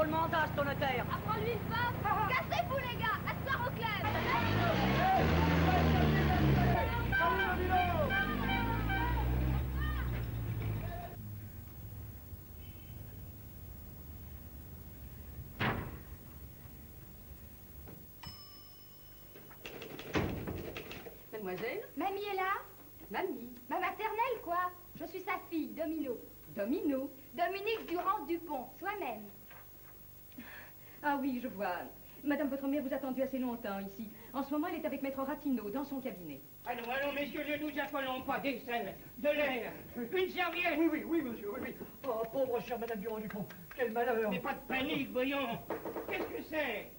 le mandat, ton notaire. Apprends-lui une femme. Cassez-vous, les gars. À soir au club. Mademoiselle? Mamie est là? Mamie. Ma maternelle, quoi. Je suis sa fille, Domino. Domino. Dominique Durand-Dupont, soi-même. Ah oui, je vois. Madame votre mère vous a attendu assez longtemps ici. En ce moment, elle est avec Maître Ratineau dans son cabinet. Allons, messieurs, ne nous affolons pas. Des selles, de l'air, une serviette. Oui, monsieur, oui. Oh, pauvre chère Madame Durand-Dupont, quel malheur. Mais pas de panique, voyons. Qu'est-ce que c'est?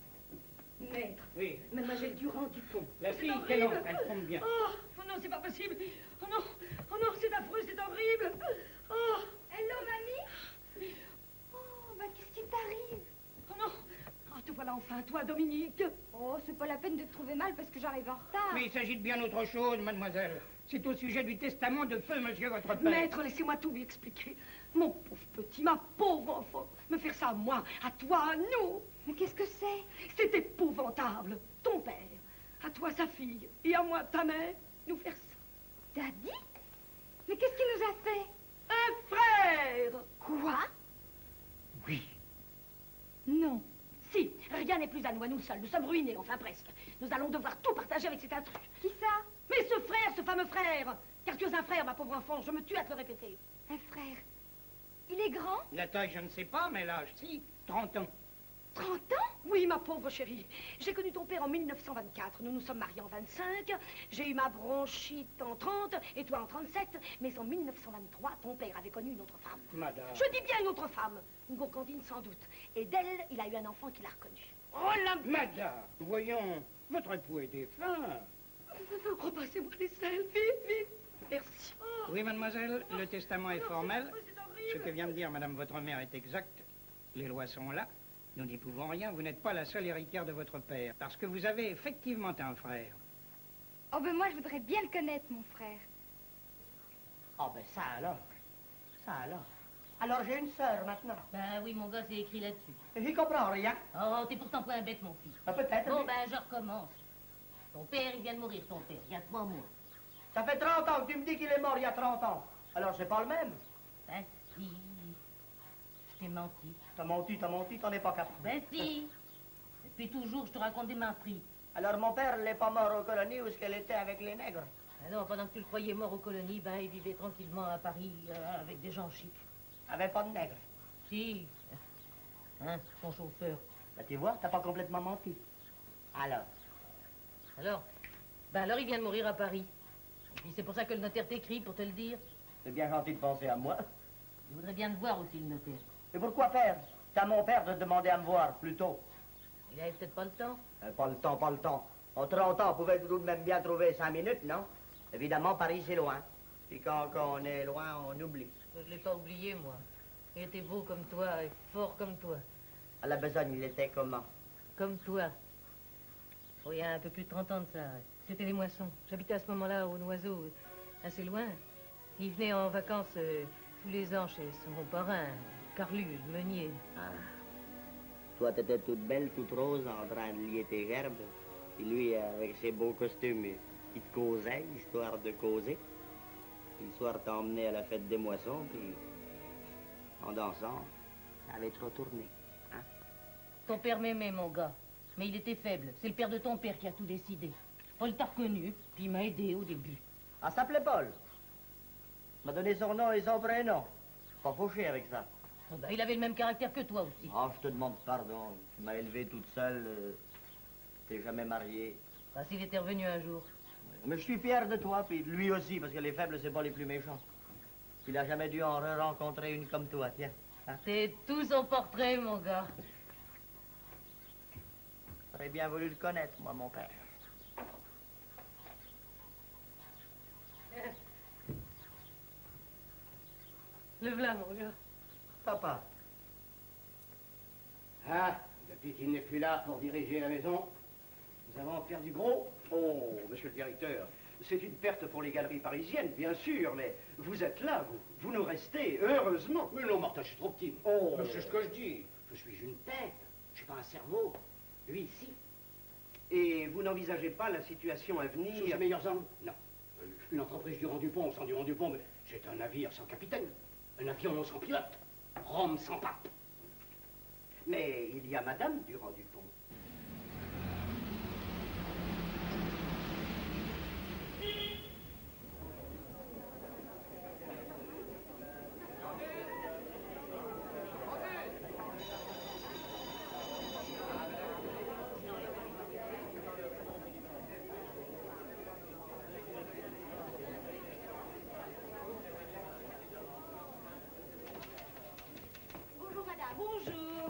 Maître. Oui. Mademoiselle Durand-Dupont. La fille, quelle honte, elle tombe bien. Oh non, c'est pas possible. Oh non, c'est affreux, c'est horrible. Oh. Hello, mamie? Oh, bah qu'est-ce qui t'arrive? Oh non. Ah, te voilà enfin, toi, Dominique. Oh, c'est pas la peine de te trouver mal parce que j'arrive en retard. Mais il s'agit de bien autre chose, mademoiselle. C'est au sujet du testament de feu, monsieur, votre père. Maître, laissez-moi tout lui expliquer. Mon pauvre petit, ma pauvre enfant. Me faire ça à moi, à toi, à nous. Mais qu'est-ce que c'est? C'est épouvantable. Ton père, à toi sa fille, et à moi ta mère, nous faire ça. Daddy? Mais qu'est-ce qu'il nous a fait? Un frère! Quoi? Oui. Non. Si, rien n'est plus à nous seuls. Nous sommes ruinés, enfin presque. Nous allons devoir tout partager avec cet intrus. Qui ça? Mais ce frère, ce fameux frère! Car tu es un frère, ma pauvre enfant, je me tue à te le répéter. Un frère. Il est grand? La taille, je ne sais pas, mais l'âge, si. 30 ans. 30 ans? Oui, ma pauvre chérie. J'ai connu ton père en 1924. Nous nous sommes mariés en 25. J'ai eu ma bronchite en 30 et toi en 37. Mais en 1923, ton père avait connu une autre femme. Madame. Je dis bien une autre femme. Une gourgandine sans doute. Et d'elle, il a eu un enfant qu'il a reconnu. Oh, la... Madame, voyons, votre époux est défunt. Repassez-moi les selles, vite. Merci. Oh. Oui, mademoiselle, le testament est formel. C'est horrible. Ce que vient de dire madame votre mère est exact. Les lois sont là. Nous n'y pouvons rien. Vous n'êtes pas la seule héritière de votre père. Parce que vous avez effectivement un frère. Oh, ben moi, je voudrais bien le connaître, mon frère. Ah ben ça alors. Alors j'ai une sœur maintenant. Ben oui, mon gars, c'est écrit là-dessus. J'y comprends rien. Oh, t'es pourtant pas un bête, mon fils. Ah, peut-être. Bon, mais ben, je recommence. Ton père, il vient de mourir, ton père, il y a 3 mois. Ça fait 30 ans que tu me dis qu'il est mort il y a 30 ans. Alors c'est pas le même. Ben si, je t'ai menti. T'as menti, t'en es pas capable. Ben si. Depuis toujours, je te raconte des menteries. Alors mon père n'est pas mort aux colonies où est-ce qu'elle était avec les nègres. Ben non, pendant que tu le croyais mort aux colonies, ben, il vivait tranquillement à Paris avec des gens chics. Avait pas de nègres. Si. Hein, son chauffeur. Ben tu vois, t'as pas complètement menti. Alors, Alors il vient de mourir à Paris. Et puis c'est pour ça que le notaire t'écrit, pour te le dire. c'est bien gentil de penser à moi. Je voudrais bien te voir aussi, le notaire. Et pourquoi faire? C'est à mon père de demander à me voir, plus tôt. Il avait peut-être pas le temps. Pas le temps. En 30 ans, on pouvait tout de même bien trouver 5 minutes, non? Évidemment, Paris, c'est loin. Puis quand on est loin, on oublie. Je l'ai pas oublié, moi. Il était beau comme toi et fort comme toi. À la besogne, il était comment? Comme toi. Oh, il y a un peu plus de 30 ans de ça. C'était les moissons. J'habitais à ce moment-là au Noiseau, assez loin. Il venait en vacances tous les ans chez son parrain, Carlu, le meunier. Ah. Toi, t'étais toute belle, toute rose, en train de lier tes gerbes. Et lui, avec ses beaux costumes, il te causait, histoire de causer. Puis le soir, t'emmenait à la fête des moissons, puis en dansant, ça avait trop tourné. Hein? Ton père m'aimait, mon gars. Mais il était faible. C'est le père de ton père qui a tout décidé. Paul t'a reconnu, puis il m'a aidé au début. Ah, ça s'appelait Paul. Il m'a donné son nom et son prénom. Pas fauché avec ça. Oh, ben, il avait le même caractère que toi aussi. Oh, je te demande pardon. Tu m'as élevé toute seule. T'es jamais marié. Bah, s'il était revenu un jour. Mais je suis fier de toi, puis de lui aussi, parce que les faibles, c'est pas les plus méchants. Il a jamais dû en rencontrer une comme toi, tiens. Hein? C'est tout son portrait, mon gars. J'aurais bien voulu le connaître, moi, mon père. Le voilà, mon gars. Papa. Ah, depuis qu'il n'est plus là pour diriger la maison, nous avons perdu gros. Oh, monsieur le directeur, c'est une perte pour les galeries parisiennes, bien sûr, mais vous êtes là, vous nous restez, heureusement. Mais non, Martin, je suis trop petit. Oh. C'est ce que je dis. Je suis une tête. Je suis pas un cerveau. Lui, si. Et vous n'envisagez pas la situation à venir... Sous ses meilleurs hommes? Non. Une entreprise Durand-Dupont sans Durand-Dupont, mais c'est un navire sans capitaine. Un avion sans pilote. Rome sans pape. Mais il y a Madame Durand-Dupont. Bonjour, madame, bonjour.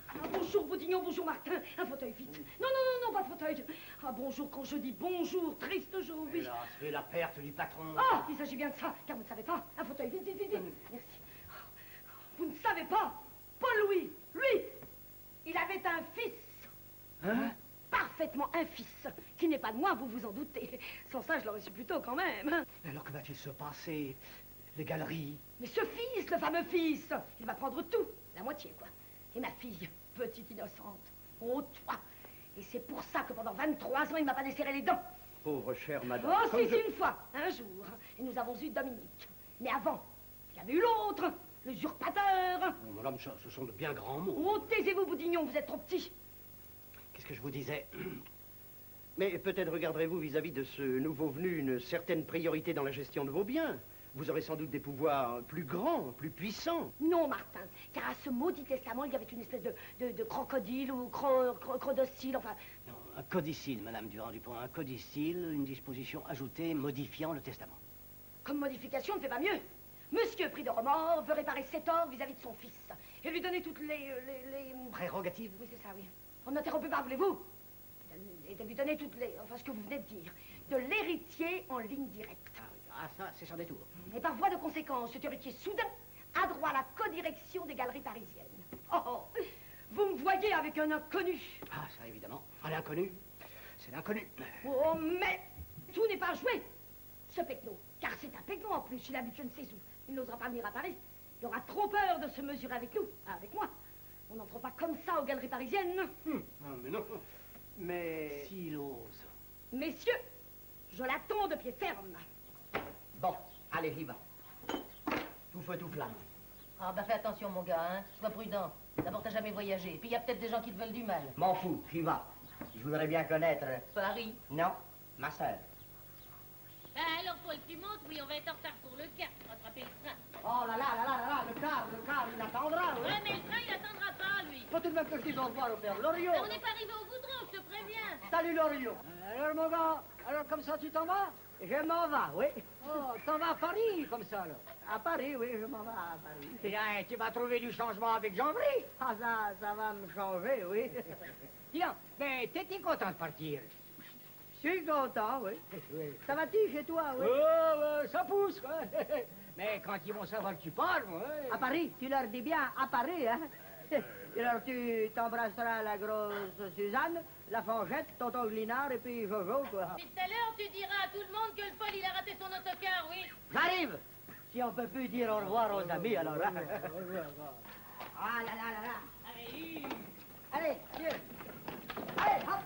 Ah, bonjour, Boudignon, bonjour, Martin. Un fauteuil, vite. Non, non, non, non, pas de fauteuil. Ah, bonjour, quand je dis bonjour, triste jour, oui. Hélas, c'est la perte du patron. Ah, il s'agit bien de ça, car vous ne savez pas. Un fauteuil, vite, vite, vite, vite. Merci. Vous ne savez pas. Paul-Louis, lui, il avait un fils. Hein? Parfaitement un fils, qui n'est pas de moi, vous vous en doutez. Sans ça, je l'aurais su plus tôt quand même. Alors que va-t-il se passer? Les galeries? Mais ce fils, le fameux fils, il va prendre tout, la moitié, quoi. Et ma fille, petite innocente, oh, toi. Et c'est pour ça que pendant 23 ans, il m'a pas desserré les dents. Pauvre chère madame. Oh, Comme si, une fois, un jour. Et nous avons eu Dominique. Mais avant, il y avait eu l'autre, l'usurpateur. Oh, madame, ce sont de bien grands mots. Oh, taisez-vous, Boudignon, vous êtes trop petit. Qu'est-ce que je vous disais? Mais peut-être regarderez-vous vis-à-vis de ce nouveau venu une certaine priorité dans la gestion de vos biens. Vous aurez sans doute des pouvoirs plus grands, plus puissants. Non, Martin, car à ce maudit testament, il y avait une espèce de crocodile ou crodocile, enfin... Non, un codicile, madame Durand-Dupont, un codicile, une disposition ajoutée modifiant le testament. Comme modification, ne fait pas mieux. Monsieur, pris de remords, veut réparer ses torts vis-à-vis de son fils. Et lui donner toutes les... Prérogatives? Oui, c'est ça, oui. On n'interrompt pas, voulez-vous? Et de lui donner toutes les... Enfin, ce que vous venez de dire. De l'héritier en ligne directe. Ah, ça, c'est sans détour. Et par voie de conséquence, cet héritier soudain a droit à la codirection des galeries parisiennes. Oh, oh, vous me voyez avec un inconnu. Ah, ça, évidemment. À l'inconnu, c'est l'inconnu. Oh, mais tout n'est pas joué. Ce Pecno, car c'est un Pecno en plus, il habite je ne sais où. Il n'osera pas venir à Paris. Il aura trop peur de se mesurer avec nous, avec moi. On n'entre pas comme ça aux galeries parisiennes. Ah, mais non. Mais... S'il ose. Messieurs, je l'attends de pied ferme. Bon, allez, j'y va. Tout feu, tout flamme. Ah, bah fais attention, mon gars, hein. Sois prudent. D'abord, t'as jamais voyagé. Puis il y a peut-être des gens qui te veulent du mal. M'en fous, j'y va. Je voudrais bien connaître... Paris. Non, ma sœur. Ah, alors, Paul, tu montes? Oui, on va être en retard pour le car. Rattraper le train. Oh là là là là là là, le car, il attendra, oui. Ouais, mais le train, il attendra pas, lui. Faut tout de même que je dise au revoir au père Loriot. Mais on n'est pas arrivé au goudron, je te préviens. Salut Loriot. Alors, mon gars, alors comme ça, tu t'en vas? Je m'en vais, oui. Oh, t'en vas à Paris, comme ça, là. À Paris, oui, je m'en vais à Paris. Tiens, tu vas trouver du changement avec Jean-Bry. Ah, ça va me changer, oui. Tiens, mais t'étais content de partir? Je suis content, oui. Oui. Ça va-t-il chez toi, oui? Oh, ça pousse, quoi. Mais quand ils vont savoir que tu pars, ouais. À Paris, tu leur dis bien à Paris, hein? Et alors tu t'embrasseras la grosse Suzanne, la Fangette, tonton Glinard et puis Jojo, quoi. Puis tout à l'heure, tu diras à tout le monde que le Paul, il a raté son autocar, oui. J'arrive! Si on peut plus dire au revoir aux amis, alors là. Ah là là là là! Allez, Allez, viens! Allez, hop!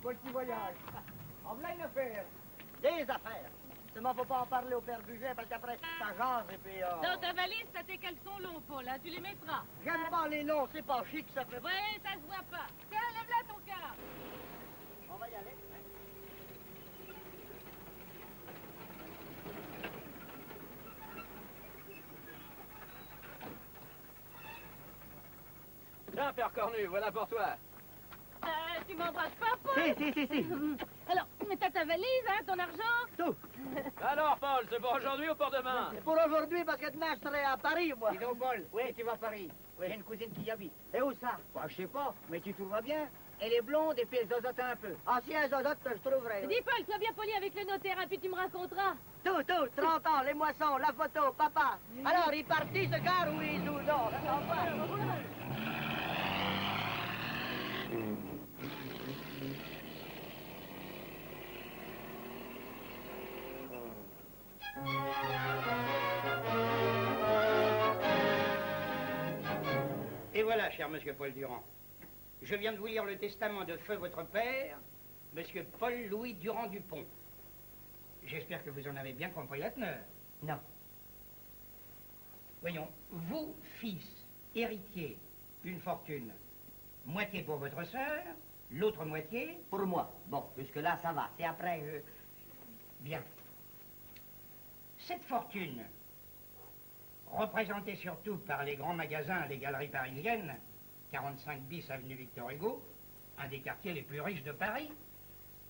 Bon petit voyage. En voilà une affaire. Des affaires! Seulement, faut pas en parler au père Buget parce qu'après, ça jase et puis... Dans ta valise, t'as tes caleçons longs, Paul, hein, tu les mettras. J'aime pas les noms, c'est pas chic, ça fait... Ouais, ça se voit pas. Tiens, lève-la ton car. On va y aller. Tiens, Père Cornu, voilà pour toi. Tu m'embrasses pas, Paul? Si. Alors, t'as ta valise, hein, ton argent? Tout. Alors, Paul, c'est pour aujourd'hui ou pour demain? C'est pour aujourd'hui, parce que demain, je serai à Paris, moi. Dis donc, Paul, oui, tu vas à Paris. J'ai une cousine qui y habite. Et où ça? Bah, je sais pas, mais tu trouveras bien. Elle est blonde et puis elle zozote un peu. Ah, si un zozote, je trouverai. Dis, Paul, sois bien poli avec le notaire, hein, puis tu me raconteras. Tout, 30 ans, les moissons, la photo, papa. Alors, il partit ce car ou il joue d'or? Et voilà, cher monsieur Paul Durand. Je viens de vous lire le testament de feu votre père, monsieur Paul-Louis Durand-Dupont. J'espère que vous en avez bien compris la teneur. Non. Voyons, vous, fils, héritier d'une fortune, moitié pour votre sœur, l'autre moitié... Pour moi. Bon, jusque-là, ça va. C'est après... Bien. Cette fortune, représentée surtout par les grands magasins, les galeries parisiennes, 45 bis avenue Victor Hugo, un des quartiers les plus riches de Paris,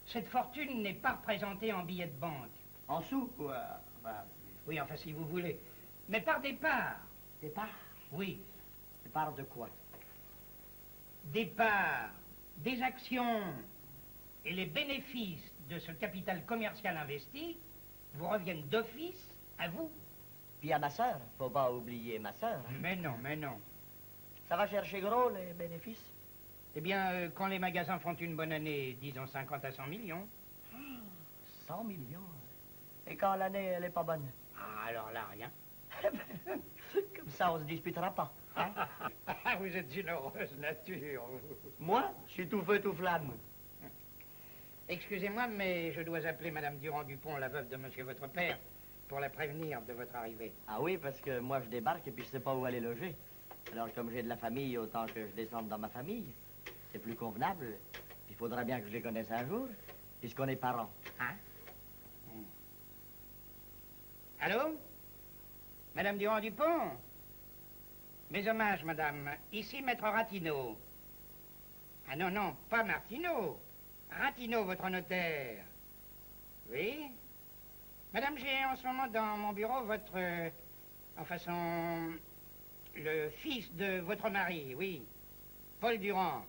cette fortune n'est pas représentée en billets de banque. En sous, quoi. Oui, enfin, si vous voulez. Mais par des parts. Des parts? Oui. Des parts de quoi? Des parts, des actions et les bénéfices de ce capital commercial investi vous reviennent d'office à vous. Puis à ma sœur. Faut pas oublier ma sœur. Mais non, mais non. Ça va chercher gros, les bénéfices? Eh bien, quand les magasins font une bonne année, disons 50 à 100 millions. 100 millions? Et quand l'année, elle est pas bonne? Ah, alors là, rien. Comme ça, on se disputera pas. Hein? Vous êtes une heureuse nature. Moi, je suis tout feu, tout flamme. Excusez-moi, mais je dois appeler Madame Durand-Dupont, la veuve de monsieur votre père, pour la prévenir de votre arrivée. Ah oui, parce que moi, je débarque et puis je sais pas où aller loger. Alors, comme j'ai de la famille, autant que je descende dans ma famille. C'est plus convenable. Il faudra bien que je les connaisse un jour, puisqu'on est parents. Hein? Allô? Madame Durand-Dupont? Mes hommages, madame. Ici, maître Ratineau. Ah non, non, pas Martineau. Ratineau, votre notaire. Oui? Madame, j'ai en ce moment dans mon bureau votre... le fils de votre mari, oui. Paul Durand.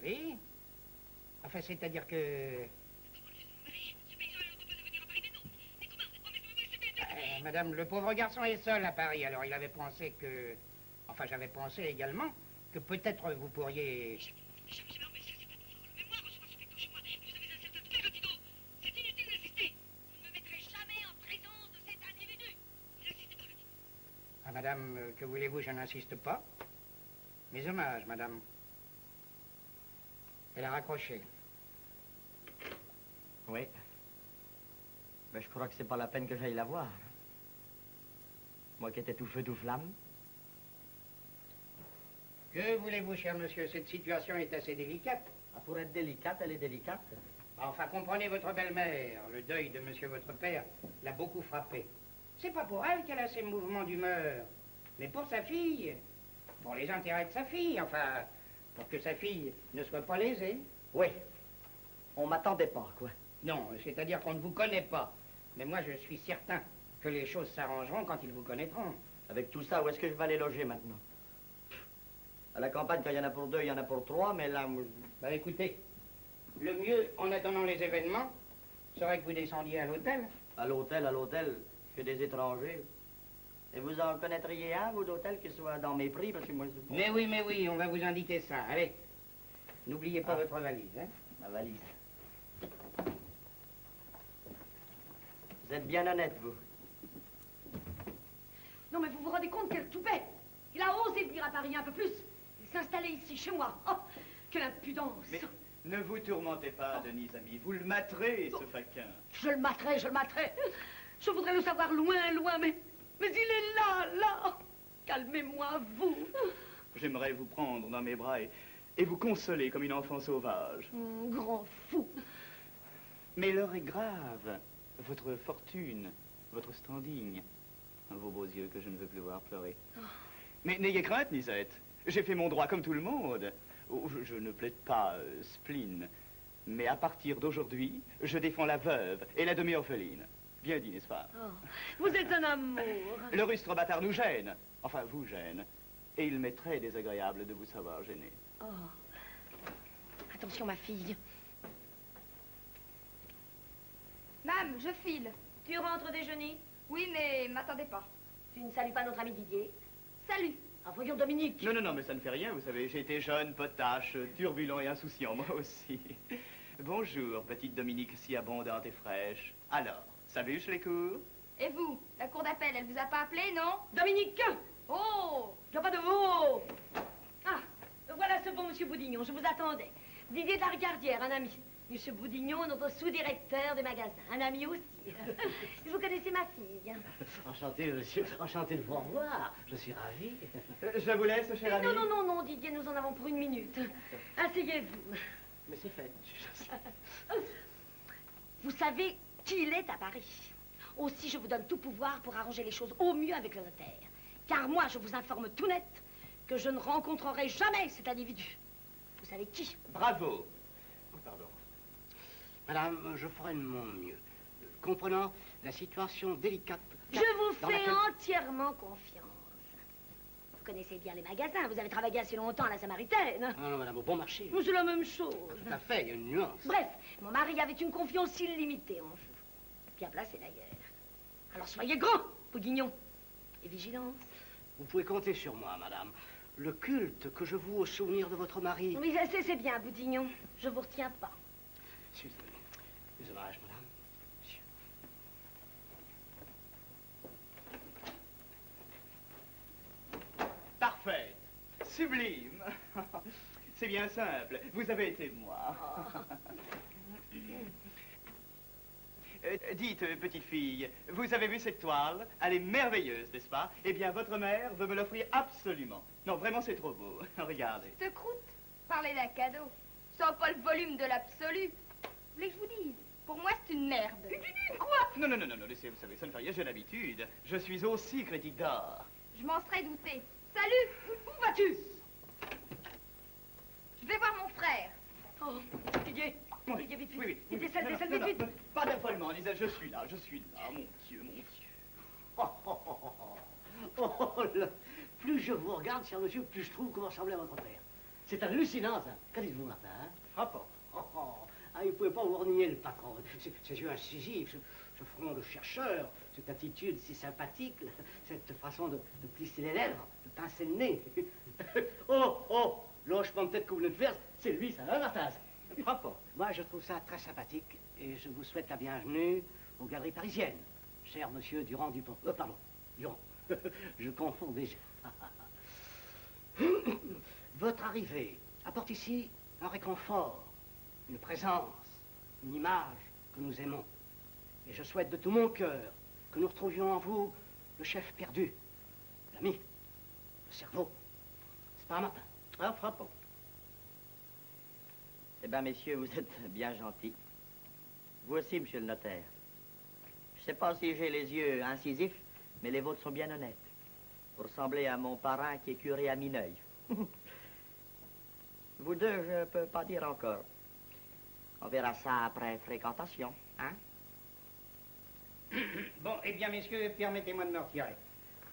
Oui? Enfin, c'est-à-dire que... Madame, le pauvre garçon est seul à Paris, alors il avait pensé que... Enfin, j'avais pensé également que peut-être vous pourriez... Ah, madame, que voulez-vous, je n'insiste pas. Mes hommages, madame. Elle a raccroché. Oui. Mais je crois que c'est pas la peine que j'aille la voir. Moi qui étais tout feu, tout flamme. Que voulez-vous, cher monsieur, cette situation est assez délicate. Ah, pour être délicate, elle est délicate. Enfin, comprenez votre belle-mère. Le deuil de monsieur votre père l'a beaucoup frappée. C'est pas pour elle qu'elle a ces mouvements d'humeur, mais pour sa fille. Pour les intérêts de sa fille, enfin, pour que sa fille ne soit pas lésée. Oui. On m'attendait pas, quoi. Non, c'est-à-dire qu'on ne vous connaît pas. Mais moi, je suis certain que les choses s'arrangeront quand ils vous connaîtront. Avec tout ça, où est-ce que je vais aller loger maintenant? À la campagne, quand il y en a pour 2, il y en a pour 3, mais là... Bah écoutez, le mieux, en attendant les événements, serait que vous descendiez à l'hôtel. À l'hôtel, chez des étrangers. Et vous en connaîtriez un, vous, d'hôtel, qui soit dans mes prix, parce que moi... Mais oui, on va vous indiquer ça. Allez, n'oubliez pas votre valise, hein. Ma valise. Vous êtes bien honnête, vous. Non, mais vous vous rendez compte quel toupet? Il a osé venir à Paris un peu plus. Il s'installait ici, chez moi. Oh, quelle impudence. Mais ne vous tourmentez pas, Denise, ami. Vous le materez, ce faquin. Je le materai. Je voudrais le savoir loin, mais il est là. Calmez-moi, vous. J'aimerais vous prendre dans mes bras et vous consoler comme une enfant sauvage. Grand fou. Mais l'heure est grave. Votre fortune, votre standing. Vos beaux yeux que je ne veux plus voir pleurer. Mais n'ayez crainte, Nisette. J'ai fait mon droit comme tout le monde. Oh, je ne plaide pas spleen. Mais à partir d'aujourd'hui, je défends la veuve et la demi-orpheline. Bien dit, n'est-ce pas? Oh, vous êtes un amour. Le rustre bâtard nous gêne. Enfin, vous gêne. Et il m'est très désagréable de vous savoir gêné. Oh. Attention, ma fille. Mam, je file. Tu rentres déjeuner? Oui, mais m'attendez pas. Tu ne salues pas notre ami Didier? Salut. Ah, voyons, Dominique. Non, non, non, mais ça ne fait rien, vous savez. J'ai été jeune, potache, turbulent et insouciant, moi aussi. Bonjour, petite Dominique si abondante et fraîche. Alors, ça bûche les cours? Et vous, la cour d'appel, elle vous a pas appelé, non? Dominique! Oh! Il n'y a pas de oh! Ah, voilà ce bon monsieur Boudignon, je vous attendais. Didier de la Ricardière, un ami. Monsieur Boudignon, notre sous-directeur des magasins, un ami aussi. Vous connaissez ma fille. Enchanté, monsieur. Enchanté de vous revoir. Je suis ravi. Je vous laisse, cher ami. Non, non, non, non, Didier, nous en avons pour 1 minute. Asseyez-vous. Mais c'est fait. Vous savez qui il est à Paris. Aussi, je vous donne tout pouvoir pour arranger les choses au mieux avec le notaire. Car moi, je vous informe tout net que je ne rencontrerai jamais cet individu. Vous savez qui? Bravo. Oh, pardon. Madame, je ferai de mon mieux. Comprenant la situation délicate... Je vous dans fais laquelle- entièrement confiance. Vous connaissez bien les magasins, vous avez travaillé assez longtemps à la Samaritaine. Non, non, madame, au bon marché. Mais c'est la même chose. Tout à fait, il y a une nuance. Bref, mon mari avait une confiance illimitée en vous. Bien placé d'ailleurs. Alors soyez grand, Bouguignon. Et vigilance. Vous pouvez compter sur moi, madame. Le culte que je voue au souvenir de votre mari... Oui, c'est bien, Boudignon. Je vous retiens pas. Les hommages, madame. Monsieur. Parfaite. Sublime. C'est bien simple. Vous avez été moi. Dites, petite fille, vous avez vu cette toile? Elle est merveilleuse, n'est-ce pas? Eh bien, votre mère veut me l'offrir absolument. Non, vraiment, c'est trop beau. Regardez. Cette croûte, parlez d'un cadeau. Ça n'a pas le volume de l'absolu. Vous voulez que je vous dise? Pour moi, c'est une merde. Quoi? Non, non, non, non, non, laissez, vous savez, ça ne fait rien, j'ai l'habitude. Je suis aussi critique d'art. Je m'en serais douté. Salut! Où vas-tu? Je vais voir mon frère. Oh, Didier. Oui, Didier, vite, vite. oui, oui. Vite, descends, Non, descends, non, vite, non, vite. Pas d'affolement, Lisa, je suis là, mon Dieu, mon Dieu. Oh, oh, oh, oh, oh. Oh, là. Plus je vous regarde, cher monsieur, plus je trouve que vous ressemblez à votre père. C'est hallucinant, ça. Qu'en dites-vous, Martin, hein? Rapport. Oh, oh. Ah, il ne pouvait pas vous renier, le patron. Ces yeux incisifs, ce front de chercheur, cette attitude si sympathique, cette façon de plisser les lèvres, de pincer le nez. Oh, oh, l'hochement de tête que vous venez de faire, c'est lui, ça, hein, Martin? Rapport. Moi, je trouve ça très sympathique et je vous souhaite la bienvenue aux Galeries Parisiennes, cher monsieur Durand-Dupont. Pardon, Durand. Je confonds déjà. Votre arrivée apporte ici un réconfort, une présence, une image que nous aimons. Et je souhaite de tout mon cœur que nous retrouvions en vous le chef perdu, l'ami, le cerveau. C'est pas un Martin? Ah, frappant. Eh bien, messieurs, vous êtes bien gentils. Vous aussi, monsieur le notaire. Je sais pas si j'ai les yeux incisifs, mais les vôtres sont bien honnêtes. Vous ressemblez à mon parrain qui est curé à Mineuil. Vous deux, je peux pas dire encore. On verra ça après fréquentation, hein? Bon, eh bien, messieurs, permettez-moi de me retirer.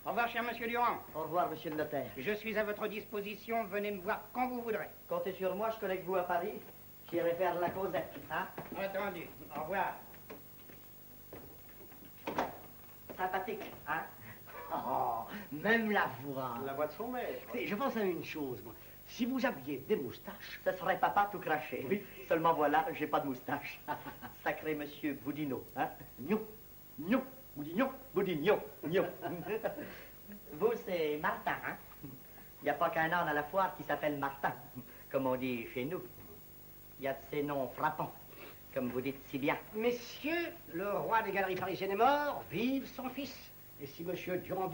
Au revoir, cher monsieur Durand. Au revoir, monsieur le notaire. Je suis à votre disposition. Venez me voir quand vous voudrez. Comptez sur moi, je connais que vous à Paris. J'irai faire la causette, hein? Entendu. Au revoir. Sympathique, hein? Oh, même la voix. La voix de son maître. Écoutez, je pense à une chose, moi. Si vous aviez des moustaches... Ce serait papa tout craché. Oui. Seulement voilà, j'ai pas de moustache. Sacré monsieur Boudinot, hein? Gnon, gnon, Boudignon, Boudignon, gnon. Vous, c'est Martin, hein? Il n'y a pas qu'un âne à la foire qui s'appelle Martin, comme on dit chez nous. Il y a de ces noms frappants, comme vous dites si bien. Messieurs, le roi des Galeries Parisiennes est mort, vive son fils. Et si monsieur Durand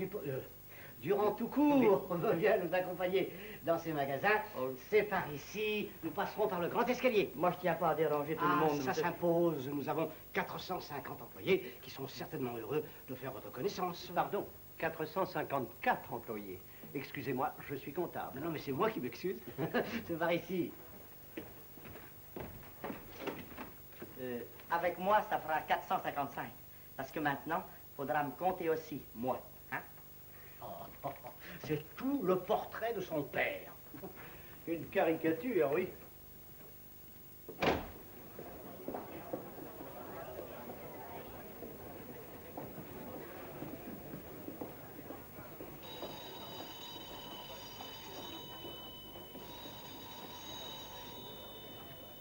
tout court vient nous accompagner dans ces magasins, c'est par ici, nous passerons par le grand escalier. Moi, je tiens pas à déranger tout le monde. Ça s'impose, nous avons 450 employés qui sont certainement heureux de faire votre connaissance. Pardon, 454 employés. Excusez-moi, je suis comptable. Non, mais c'est moi qui m'excuse. C'est par ici. Avec moi, ça fera 455. Parce que maintenant, il faudra me compter aussi, moi. Hein? Oh, c'est tout le portrait de son père. Une caricature, oui.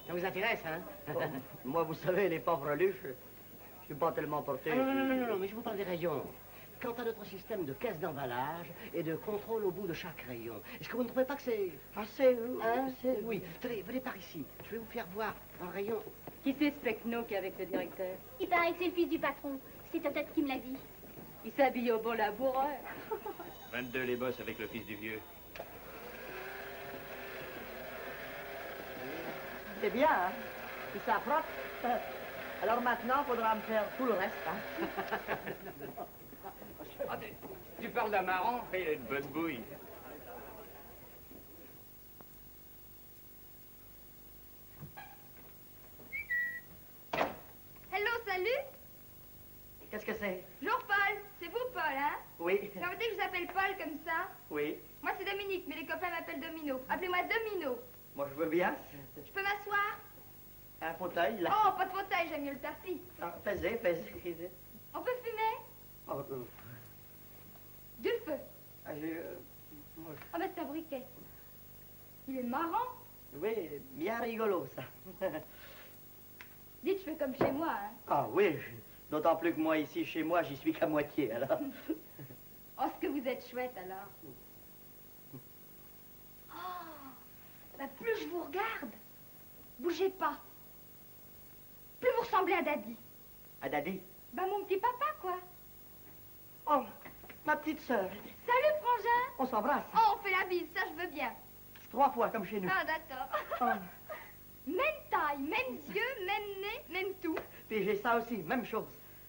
Ça vous intéresse, hein? Oh, moi, vous savez, les pauvres luches, je suis pas tellement porté. Ah, non, mais je vous parle des rayons. Quant à notre système de caisse d'emballage et de contrôle au bout de chaque rayon, est-ce que vous ne trouvez pas que c'est... Assez, Hein? Oui. Tenez, venez par ici. Je vais vous faire voir un rayon. Qui c'est ce Pecno qui est avec le directeur? Il paraît que c'est le fils du patron. C'est peut-être qui me l'a dit. Il s'habille au bon laboureur. 22 les bosses avec le fils du vieux. C'est bien, hein? Tout ça propre. Alors maintenant, il faudra me faire tout le reste, hein? Ah, tu parles d'un marron? Il a une bonne bouille. Hello, salut. Qu'est-ce que c'est? Bonjour, Paul. C'est vous, Paul, hein? Oui, Permettez que je vous appelle Paul comme ça. oui. Moi, c'est Dominique, mais les copains m'appellent Domino. Appelez-moi Domino. Moi, je veux bien. Je peux m'asseoir? Un fauteuil, là. Oh, pas de fauteuil, j'aime mieux le tapis. Ah, fais-y. On peut fumer? Oh, Du feu. moi, Oh, ben c'est un briquet. Il est marrant. oui, bien rigolo, ça. Dites, je fais comme chez moi, hein. Ah oui, d'autant plus que moi, ici, chez moi, j'y suis qu'à moitié, alors. Oh, ce que vous êtes chouette, alors. Oh, bah plus je vous regarde, bougez pas. Plus vous ressemblez à Daddy. À Daddy? Bah, mon petit papa, quoi. Oh, ma petite sœur. Salut, frangin. On s'embrasse. Oh, on fait la bise, ça, je veux bien. 3 fois, comme chez nous. Ah, d'accord. Oh. Même taille, mêmes yeux, même nez, même tout. Puis j'ai ça aussi, même chose.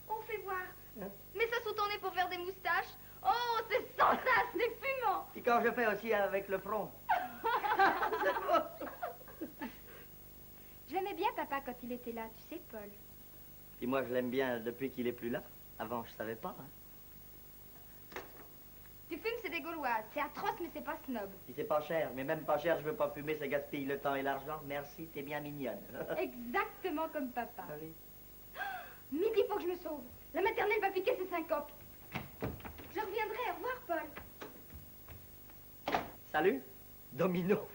On fait voir. Hein? Mets ça sous ton nez pour faire des moustaches. Oh, c'est sans ça, c'est fumant. Et quand je fais aussi avec le front. J'aimais bien papa quand il était là, tu sais, Paul. Puis moi, je l'aime bien depuis qu'il est plus là. Avant, je savais pas, hein. Tu fumes, c'est des Gauloises. C'est atroce, mais c'est pas snob. Puis c'est pas cher, mais même pas cher, je veux pas fumer, ça gaspille le temps et l'argent. Merci, t'es bien mignonne. Exactement comme papa. Ah oui. Midi, faut que je me sauve. La maternelle va piquer ses syncopes. Je reviendrai. Au revoir, Paul. Salut, Domino.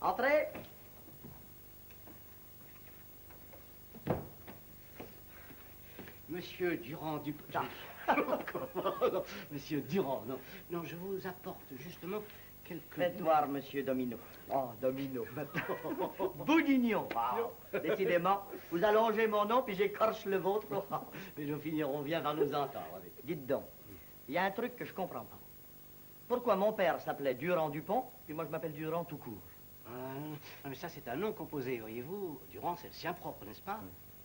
Entrez. Monsieur Durand du... Monsieur Durand, non. Non, je vous apporte justement quelques... Faites voir, monsieur Domino. Oh, Domino. Bourguignon. Wow. Décidément, vous allongez mon nom, puis j'écorche le vôtre. Mais nous finirons bien par nous entendre. Dites donc, il y a un truc que je comprends pas. Pourquoi mon père s'appelait Durand-Dupont, puis moi je m'appelle Durand tout court? Ah, mais ça, c'est un nom composé, voyez-vous. Durand, c'est le sien propre, n'est-ce pas?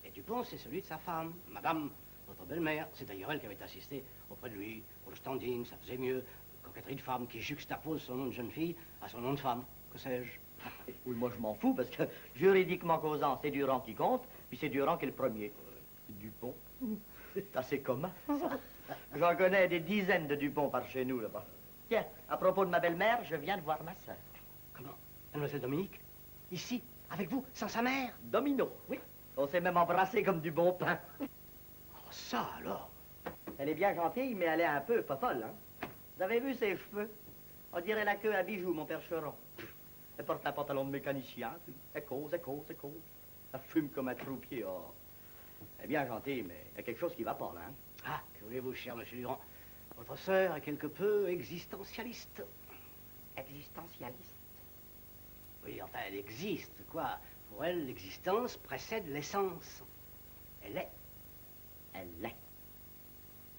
Et Dupont, c'est celui de sa femme, madame, votre belle-mère. C'est d'ailleurs elle qui avait assisté auprès de lui pour le standing, ça faisait mieux. Coquetterie de femme qui juxtapose son nom de jeune fille à son nom de femme. Que sais-je? Oui, moi je m'en fous, parce que juridiquement causant, c'est Durand qui compte, puis c'est Durand qui est le premier. Dupont, c'est assez commun, ça. J'en connais des dizaines de Dupont par chez nous, là-bas. Tiens, à propos de ma belle-mère, je viens de voir ma sœur. Comment? Mademoiselle Dominique? Ici? Avec vous? Sans sa mère? Domino, oui. On s'est même embrassé comme du bon pain. Oh, ça alors? Elle est bien gentille, mais elle est un peu pas folle, hein. Vous avez vu ses cheveux? On dirait la queue à bijoux, mon percheron. Elle porte un pantalon de mécanicien. Elle cause. Elle fume comme un troupier. Oh. Elle est bien gentille, mais il y a quelque chose qui va pas, là. Hein? Ah, que voulez-vous, cher monsieur Durand? Votre sœur est quelque peu existentialiste. Existentialiste? Oui, enfin, elle existe, quoi. Pour elle, l'existence précède l'essence. Elle est. Elle l'est.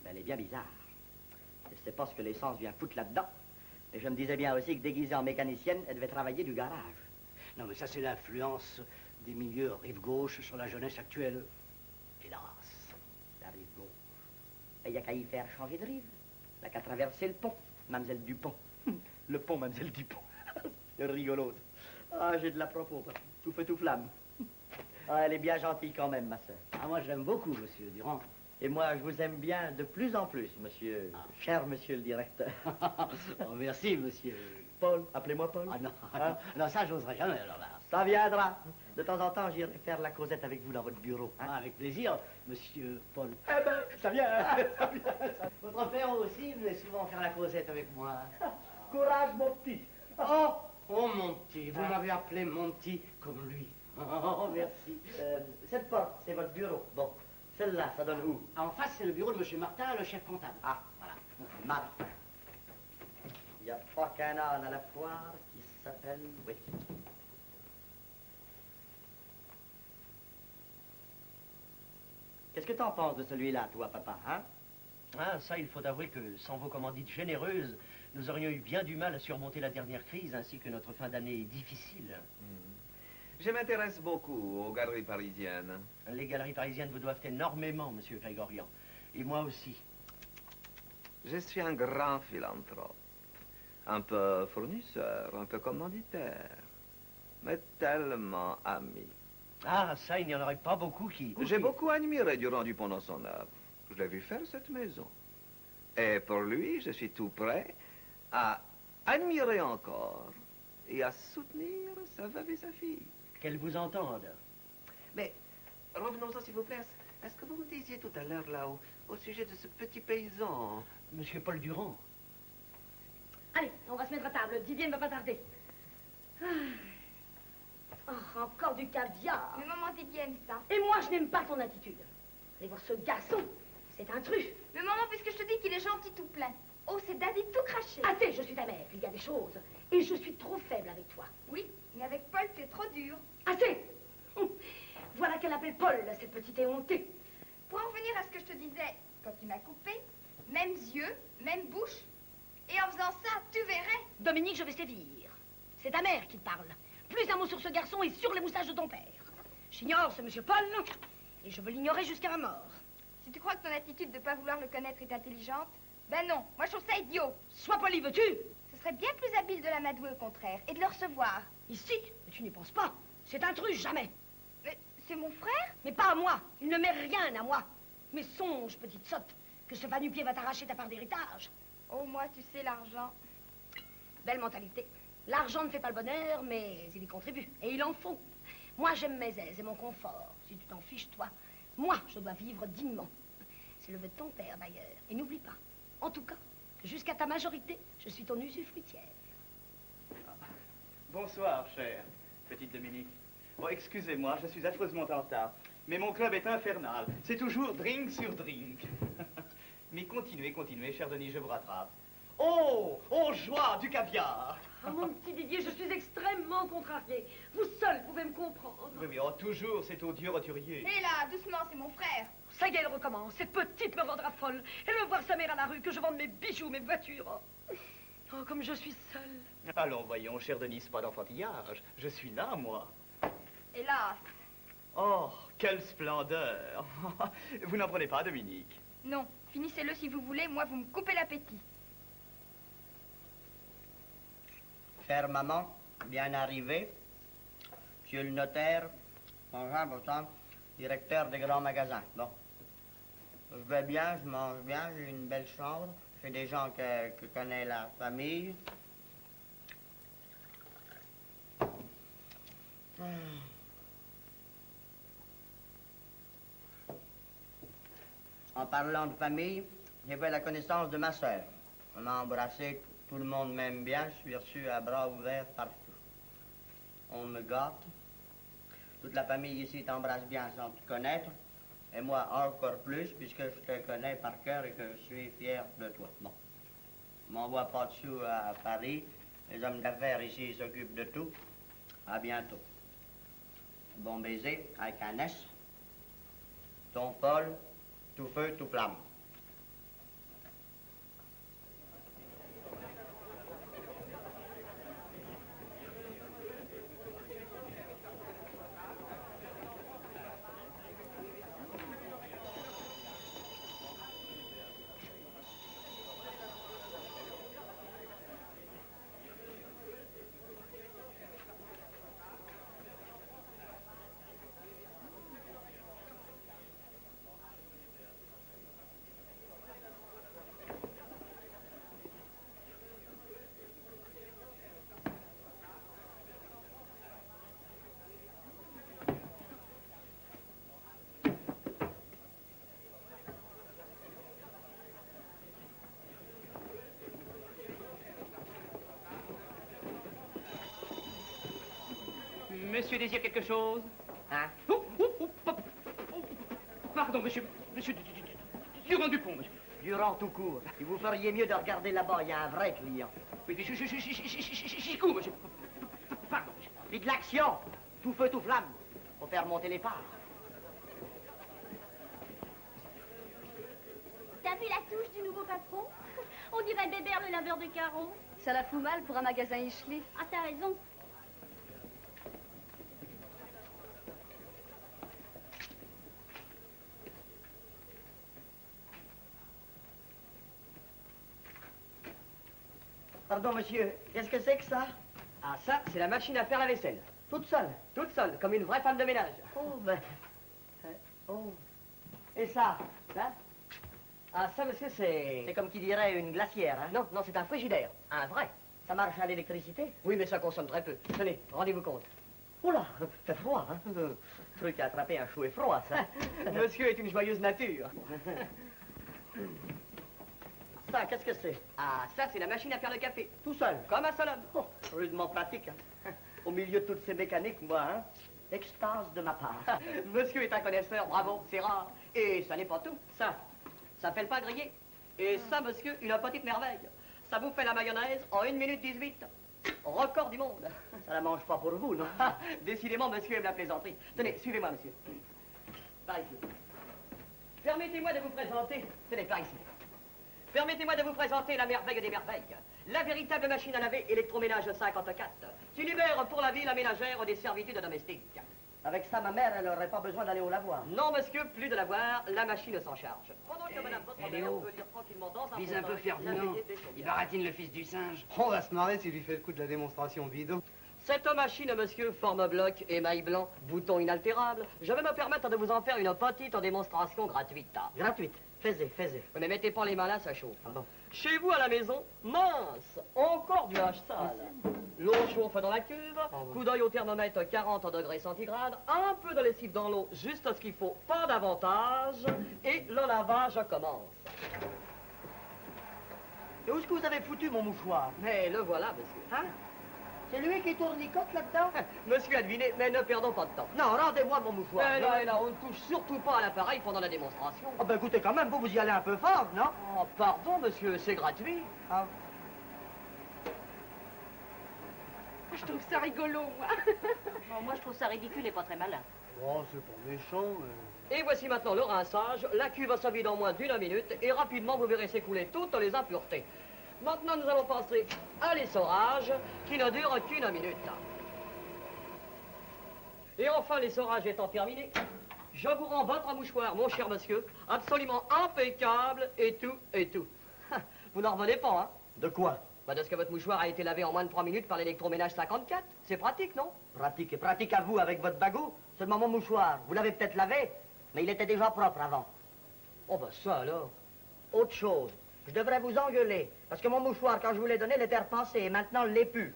Mais elle est bien bizarre. Je sais pas ce que l'essence vient foutre là-dedans. Mais je me disais bien aussi que déguisée en mécanicienne, elle devait travailler du garage. Non, mais ça, c'est l'influence des milieux rive gauche sur la jeunesse actuelle. Hélas. La rive gauche. Il n'y a qu'à y faire changer de rive. Il n'y a qu'à traverser le pont. Mademoiselle Dupont. Le pont, Mademoiselle Dupont. Rigolote. Ah, j'ai de la propos, papa. Tout feu, tout flamme. Ah, elle est bien gentille quand même, ma sœur. Ah, moi, je l'aime beaucoup, monsieur Durand. Et moi, je vous aime bien de plus en plus, monsieur. Cher monsieur le directeur. Oh, merci, monsieur. Paul, appelez-moi Paul. Ah non, Hein? non, ça, j'oserais jamais, alors là. Ça viendra. De temps en temps, j'irai faire la causette avec vous dans votre bureau. Hein? Ah, avec plaisir, monsieur Paul. Eh ben, ça vient. Ça vient. Votre père aussi venait souvent faire la causette avec moi. Courage, mon petit. Oh, oh, mon petit, vous m'avez appelé mon petit comme lui. Oh, merci. Cette porte, c'est votre bureau. Bon, celle-là, ça donne où? En face, c'est le bureau de monsieur Martin, le chef comptable. Ah, voilà. Martin. Il n'y a pas qu'un âne à la foire qui s'appelle... Oui. Qu'est-ce que t'en penses de celui-là, toi, papa, hein? Ah, ça, il faut avouer que sans vos commandites généreuses, nous aurions eu bien du mal à surmonter la dernière crise, ainsi que notre fin d'année difficile. Je m'intéresse beaucoup aux galeries parisiennes. Les galeries parisiennes vous doivent énormément, monsieur Grégorian. Et moi aussi. Je suis un grand philanthrope. Un peu fournisseur, un peu commanditaire. Mais tellement ami. Ah, ça, il n'y en aurait pas beaucoup qui... J'ai beaucoup admiré Durand Dupont dans son œuvre. Je l'ai vu faire cette maison. Et pour lui, je suis tout prêt à admirer encore et à soutenir sa veuve et sa fille. Qu'elles vous entendent. Mais revenons-en, s'il vous plaît. Est-ce que vous me disiez tout à l'heure, là, au sujet de ce petit paysan? Monsieur Paul Durand. Allez, on va se mettre à table. Didier ne va pas tarder. Ah. Oh, encore du caviar. Mais maman, Didier aime ça. Et moi, je n'aime pas ton attitude. Allez voir ce garçon. C'est un truffe. Mais maman, puisque je te dis qu'il est gentil tout plein. Oh, c'est Daddy tout craché. Assez, je suis ta mère. Il y a des choses. Et je suis trop faible avec toi. Oui, mais avec Paul, tu es trop dur. Assez. Voilà qu'elle appelle Paul, cette petite éhontée. Pour en revenir à ce que je te disais, quand tu m'as coupé, mêmes yeux, même bouche. Et en faisant ça, tu verrais. Dominique, je vais sévir. C'est ta mère qui te parle. Plus un mot sur ce garçon et sur les moustaches de ton père. J'ignore ce monsieur Paul, et je veux l'ignorer jusqu'à ma mort. Si tu crois que ton attitude de ne pas vouloir le connaître est intelligente, ben non, moi je trouve ça idiot. Sois poli, veux-tu? Ce serait bien plus habile de l'amadouer au contraire, et de le recevoir. Ici? Mais tu n'y penses pas. C'est un truc, jamais. Mais c'est mon frère? Mais pas à moi. Il ne met rien à moi. Mais songe, petite sotte, que ce va-nu-pied va t'arracher ta part d'héritage. Oh, moi, tu sais, l'argent. Belle mentalité. L'argent ne fait pas le bonheur, mais il y contribue. Et il en faut. Moi, j'aime mes aises et mon confort. Si tu t'en fiches, toi, moi, je dois vivre dignement. C'est le vœu de ton père, d'ailleurs. Et n'oublie pas, en tout cas, que jusqu'à ta majorité, je suis ton usufruitière. Bonsoir, cher. Petite Dominique. Bon, excusez-moi, je suis affreusement en retard. Mais mon club est infernal. C'est toujours drink sur drink. Mais continuez, continuez, cher Denis, je vous rattrape. Oh, oh, joie, du caviar. Oh, mon petit Didier, je suis extrêmement contrariée. Vous seul pouvez me comprendre. Oui, oui, oh, toujours, c'est odieux roturier. Hé là, doucement, c'est mon frère. Ça y est, elle recommence. Cette petite me rendra folle. Elle veut voir sa mère à la rue, que je vende mes bijoux, mes voitures. Oh, comme je suis seule. Allons, voyons, cher Denis, pas d'enfantillage. Je suis là, moi. Hélas. Oh, quelle splendeur. Vous n'en prenez pas, Dominique? Non, finissez-le si vous voulez, moi vous me coupez l'appétit. Chère maman, bien arrivé. Monsieur le notaire, bonjour, directeur des grands magasins. Bon. Je vais bien, je mange bien, j'ai une belle chambre. J'ai des gens que connaît la famille. En parlant de famille, j'ai fait la connaissance de ma sœur. On m'a embrassé, tout le monde m'aime bien, je suis reçu à bras ouverts partout. On me gâte. Toute la famille ici t'embrasse bien sans te connaître. Et moi encore plus, puisque je te connais par cœur et que je suis fier de toi. Bon. Je m'envoie pas de sous à Paris. Les hommes d'affaires ici s'occupent de tout. À bientôt. Bon baiser avec un S. Ton Paul, tout feu, tout flamme. Monsieur désire quelque chose? Hein? Pardon, monsieur Durand-Dupont, monsieur. Durand tout court. Et vous feriez mieux de regarder là-bas, il y a un vrai client. Oui, j'y cours, monsieur. Pardon, monsieur. Vite l'action! Tout feu, tout flamme. Faut faire monter les phares. T'as vu la touche du nouveau patron? On dirait Bébert, le laveur de carreaux. Ça la fout mal pour un magasin Ischli. Ah, t'as raison. Pardon, monsieur, qu'est-ce que c'est que ça? Ah, ça, c'est la machine à faire la vaisselle. Toute seule? Toute seule, comme une vraie femme de ménage. Oh, ben... Oh. Et ça? Ça? Ah, ça, monsieur, c'est... C'est comme qui dirait une glacière, hein? Non, non, c'est un frigidaire. Un vrai. Ça marche à l'électricité? Oui, mais ça consomme très peu. Tenez, rendez-vous compte. Oula, fait froid, hein? Truc à attraper un chaud et froid, ça. Monsieur est une joyeuse nature. Ça, qu'est-ce que c'est? Ah, ça, c'est la machine à faire le café. Tout seul? Comme un seul homme. Oh, rudement pratique, hein? Au milieu de toutes ces mécaniques, moi, hein? Extase de ma part. Monsieur est un connaisseur, bravo, c'est rare. Et ça n'est pas tout. Ça fait le pain grillé. Et ça, monsieur, une petite merveille. Ça vous fait la mayonnaise en 1 minute 18. Record du monde. Ça la mange pas pour vous, non? Décidément, monsieur aime la plaisanterie. Tenez, suivez-moi, monsieur. Par ici. Permettez-moi de vous présenter... Tenez, par ici. Permettez-moi de vous présenter la merveille des merveilles. La véritable machine à laver électroménage 54. Qui libère pour la vie la ménagère des servitudes domestiques. Avec ça, ma mère, elle n'aurait pas besoin d'aller au lavoir. Non, monsieur, plus de lavoir, la machine s'en charge. Pendant que madame votre mère peut lire tranquillement dans un Vise un peu Ferdinand. Il baratine le fils du singe. On va se marrer s'il lui fait le coup de la démonstration bidon. Cette machine, monsieur, forme bloc, émail blanc, bouton inaltérable. Je vais me permettre de vous en faire une petite démonstration gratuite. Gratuite? Fais-y. Ne mettez pas les mains là, ça chauffe. Ah bon? Chez vous, à la maison, mince, encore du linge sale. L'eau chauffe dans la cuve, coup d'œil au thermomètre 40 degrés centigrades, un peu de lessive dans l'eau, juste ce qu'il faut, pas davantage, et le lavage commence. Et où est-ce que vous avez foutu mon mouchoir? Mais le voilà, monsieur. Hein? C'est lui qui tournicote là-dedans? Monsieur a deviné, mais ne perdons pas de temps. Non, rendez-moi mon mouchoir. Mais là, on ne touche surtout pas à l'appareil pendant la démonstration. Oh, ben écoutez, quand même, vous y allez un peu fort, non? Oh, pardon, monsieur, c'est gratuit. Ah. Je trouve ça rigolo, moi. Moi, je trouve ça ridicule et pas très malin. Oh, c'est pas méchant, mais... Et voici maintenant le rinçage. La cuve se vide en moins d'1 minute et rapidement vous verrez s'écouler toutes les impuretés. Maintenant, nous allons passer à l'essorage qui ne dure qu'1 minute. Et enfin, l'essorage étant terminé, je vous rends votre mouchoir, mon cher monsieur, absolument impeccable et tout, et tout. Vous n'en revenez pas, hein? De quoi? Bah, de ce que votre mouchoir a été lavé en moins de 3 minutes par l'électroménage 54. C'est pratique, non? Pratique, et pratique à vous avec votre bagot. Seulement mon mouchoir, vous l'avez peut-être lavé, mais il était déjà propre avant. Oh, bah ça alors. Autre chose, je devrais vous engueuler, parce que mon mouchoir, quand je vous l'ai donné, il était repensé, et maintenant, il l'est plus.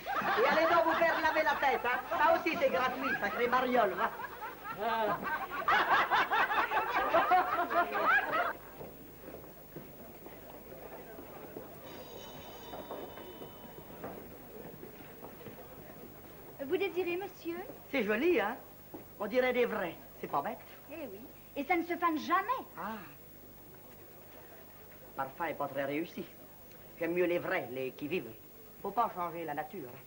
Et allez donc vous faire laver la tête, hein? Ça aussi, c'est gratuit, sacré mariole, va. Vous désirez, monsieur? C'est joli, hein? On dirait des vrais. C'est pas bête. Eh oui. Et ça ne se fane jamais. Ah. Parfum est pas très réussi. J'aime mieux les vrais, les qui vivent. Faut pas changer la nature. Hein.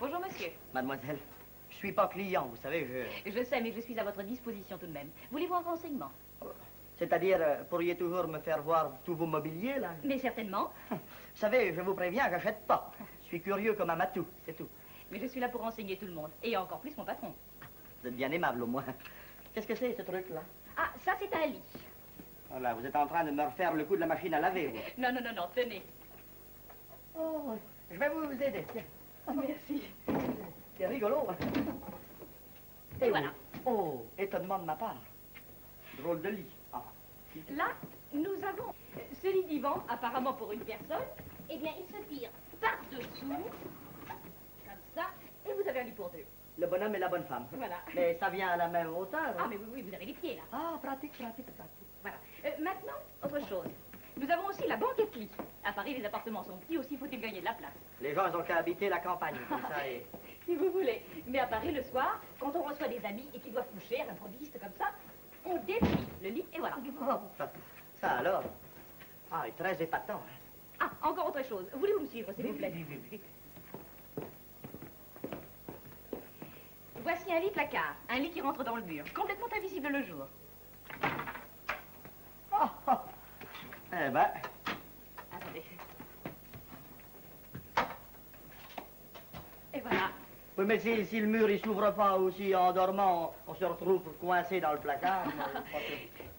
Bonjour, monsieur. Mademoiselle, je suis pas client, vous savez, Je sais, mais je suis à votre disposition tout de même. Voulez-vous un renseignement? C'est-à-dire, pourriez toujours me faire voir tous vos mobiliers, là? Mais certainement. Vous savez, je vous préviens, j'achète pas. Je suis curieux comme un matou, c'est tout. Mais je suis là pour renseigner tout le monde. Et encore plus mon patron. Vous êtes bien aimable, au moins. Qu'est-ce que c'est, ce truc-là? Ah, ça, c'est un lit. Voilà, vous êtes en train de me refaire le coup de la machine à laver, vous. Non, tenez. Oh, je vais vous aider, tiens. Oh, merci. C'est rigolo, hein? Et voilà. Oh, étonnement de ma part. Drôle de lit. Ah. Là, nous avons ce lit divan, apparemment pour une personne. Eh bien, il se tire par-dessous, comme ça, et vous avez un lit pour deux. le bonhomme et la bonne femme. Voilà. Mais ça vient à la même hauteur. Ah, hein? mais oui, vous avez les pieds, là. Ah, pratique. Voilà. Maintenant, autre chose. Nous avons aussi la banqueterie. À Paris, les appartements sont petits, aussi faut-il gagner de la place. Les gens, ils ont qu'à habiter la campagne, comme ça. Et... Si vous voulez. Mais à Paris, le soir, quand on reçoit des amis et qu'ils doivent coucher à l'improviste comme ça, on déplie le lit et voilà. Ça alors. Ah, il est très épatant. Hein? Ah, encore autre chose. Voulez-vous me suivre, s'il vous plaît? Oui. Voici un lit placard, un lit qui rentre dans le mur, complètement invisible le jour. Eh ben, Attendez. Et voilà. oui, mais si le mur il s'ouvre pas aussi en dormant, on se retrouve coincé dans le placard.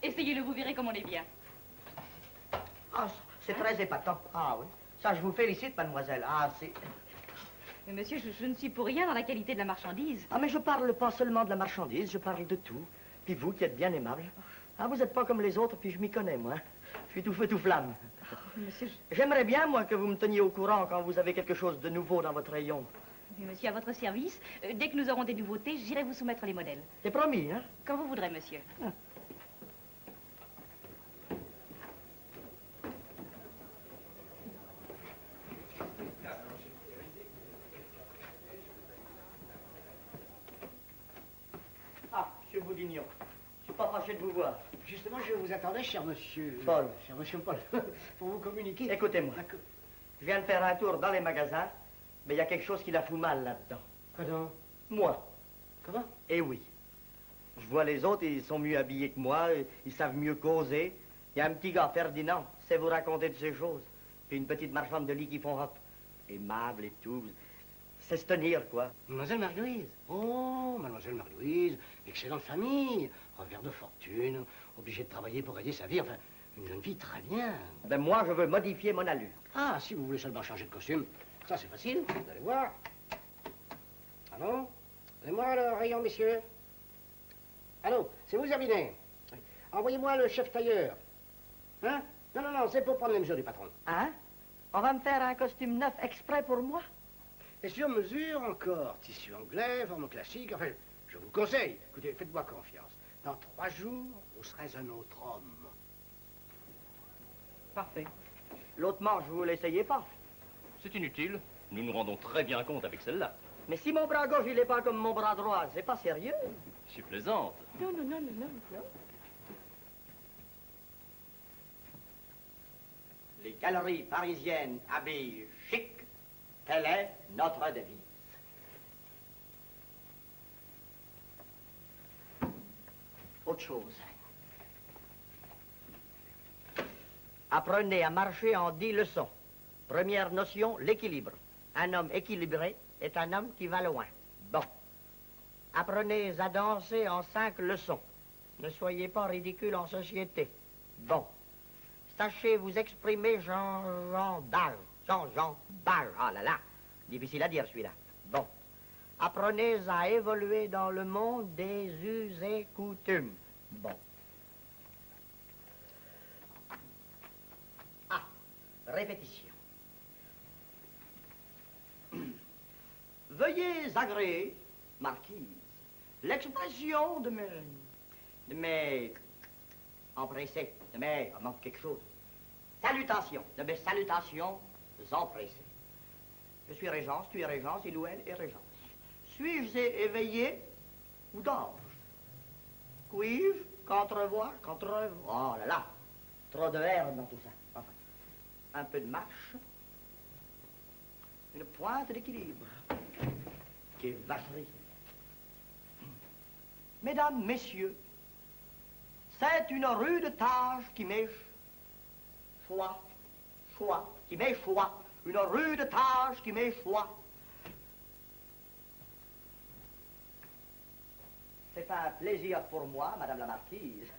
Essayez-le, vous verrez comme on est bien. Ah, c'est très épatant. Ah oui. Ça, je vous félicite, mademoiselle. Ah, c'est... Mais monsieur, je ne suis pour rien dans la qualité de la marchandise. Ah, mais je parle pas seulement de la marchandise, je parle de tout. Puis vous, qui êtes bien aimable. Ah, vous êtes pas comme les autres, puis je m'y connais, moi. Je suis tout feu, tout flamme. Monsieur, J'aimerais bien, moi, que vous me teniez au courant quand vous avez quelque chose de nouveau dans votre rayon. Mais monsieur, à votre service, dès que nous aurons des nouveautés, j'irai vous soumettre les modèles. C'est promis, hein? Quand vous voudrez, monsieur. Ah, monsieur Bourguignon, je suis pas fâché de vous voir. Justement, je vous attendais, cher monsieur... Paul. Cher monsieur Paul, pour vous communiquer. Écoutez-moi. Je viens de faire un tour dans les magasins, mais il y a quelque chose qui la fout mal là-dedans. Quoi donc? Moi. Comment? Eh oui. Je vois les autres, ils sont mieux habillés que moi, ils savent mieux causer. Il y a un petit gars, Ferdinand, sait vous raconter de ces choses. Puis une petite marchande de lit qui font hop. Aimable et tout. C'est se tenir, quoi. Mademoiselle Marie-Louise. Oh, mademoiselle Marie-Louise, excellente famille, revers de fortune, obligée de travailler pour gagner sa vie, enfin, une jeune fille très bien. Ben moi, je veux modifier mon allure. Ah, si vous voulez seulement changer de costume, ça c'est facile, vous allez voir. Allô? Donnez-moi le rayon, messieurs. Allô, c'est vous, Zerbinet? Oui. Envoyez-moi le chef tailleur. Hein? Non, c'est pour prendre les mesures du patron. Hein? On va me faire un costume neuf exprès pour moi? Et sur mesure encore, tissu anglais, forme classique, enfin, je vous conseille, écoutez, faites-moi confiance. Dans 3 jours, vous serez un autre homme. Parfait. L'autre manche, vous l'essayez pas? C'est inutile. Nous nous rendons très bien compte avec celle-là. Mais si mon bras gauche, il est pas comme mon bras droit, c'est pas sérieux? Je suis plaisante. Non. Les galeries parisiennes habillent chic, telle est notre devise. Autre chose. Apprenez à marcher en 10 leçons. Première notion, l'équilibre. Un homme équilibré est un homme qui va loin. Bon. Apprenez à danser en 5 leçons. Ne soyez pas ridicule en société. Bon. Sachez vous exprimer Jean Bal. Ah là là. Difficile à dire celui-là. Bon. Apprenez à évoluer dans le monde des us et coutumes. Bon. Ah, répétition. Veuillez agréer, marquise, l'expression de mes empressés, de mes, il manque quelque chose. Salutations, de mes salutations empressées. Je suis Régence, tu es Régence, il ou elle est Régence. Suis-je éveillé ou dors-je? Puis-je qu'entrevoir? Oh là là, trop de R dans tout ça. Enfin, un peu de marche, une pointe d'équilibre. Quelle vacherie. Mesdames, messieurs, c'est une rude tâche qui m'est qui m'échoit. Une rude tâche qui m'échoit. C'est un plaisir pour moi, Madame la Marquise.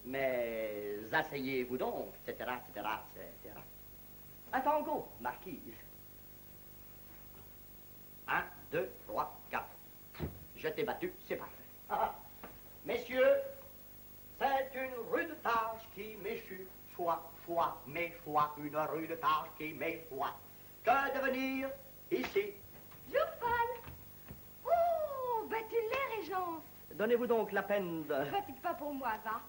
Mais asseyez-vous donc, etc. Un tango, Marquise. 1, 2, 3, 4. Je t'ai battu, c'est parfait. Messieurs, c'est une rude tâche qui m'échoue. Une rude tâche qui m'échoue. Que devenir ici? Bonjour, Paul. Oh, chance. Donnez-vous donc la peine de... Ne fatigue pas pour moi, va.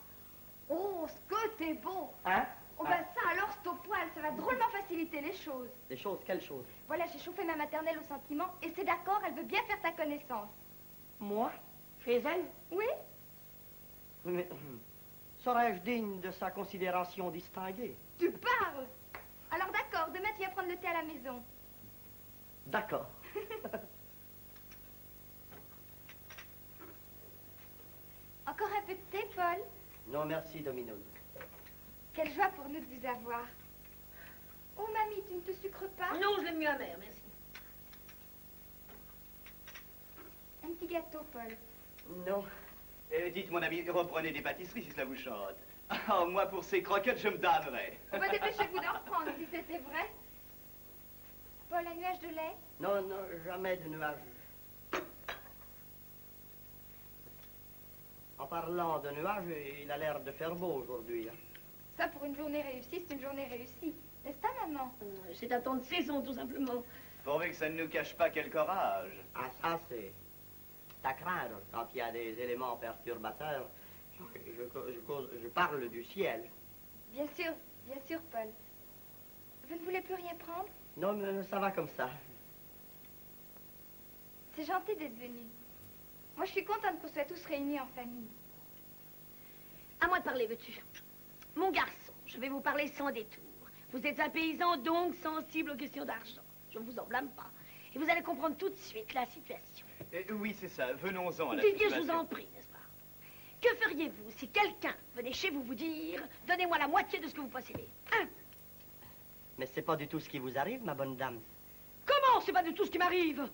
Oh, ce que t'es beau. Hein? Oh, ben ça, alors, c'est au poil. Ça va drôlement faciliter les choses. Des choses, quelles choses? Voilà, j'ai chauffé ma maternelle au sentiment et c'est d'accord, elle veut bien faire ta connaissance. Moi? Chez elle? Oui? Mais serais-je digne de sa considération distinguée? Tu parles. Alors d'accord, demain tu viens prendre le thé à la maison. D'accord. Encore un peu de thé, Paul? Non, merci, Domino. Quelle joie pour nous de vous avoir. Oh, mamie, tu ne te sucres pas? Non, je l'aime mieux amer, merci. Un petit gâteau, Paul. Non. Dites, mon ami, reprenez des pâtisseries si cela vous chante. Ah, moi, pour ces croquettes, je me damnerais. On va dépêchez-vous d'en reprendre, si c'était vrai. Paul, un nuage de lait? Non, non, jamais de nuages. En parlant de nuages, il a l'air de faire beau aujourd'hui. Hein. Ça, pour une journée réussie, c'est une journée réussie. N'est-ce pas, maman? C'est un temps de saison, tout simplement. Pourvu que ça ne nous cache pas quelque orage. Ah, ça, c'est à craindre quand il y a des éléments perturbateurs. Je parle du ciel. Bien sûr, Paul. Vous ne voulez plus rien prendre? Non, mais ça va comme ça. C'est gentil d'être venu. Moi, je suis contente qu'on soit tous réunis en famille. À moi de parler, veux-tu? Mon garçon, je vais vous parler sans détour. Vous êtes un paysan, donc sensible aux questions d'argent. Je ne vous en blâme pas. Et vous allez comprendre tout de suite la situation. Oui, c'est ça. Venons-en à la Didier, situation. je vous en prie, n'est-ce pas? Que feriez-vous si quelqu'un venait chez vous vous dire « Donnez-moi la moitié de ce que vous possédez » Hein? Mais c'est pas du tout ce qui vous arrive, ma bonne dame. Comment c'est pas du tout ce qui m'arrive?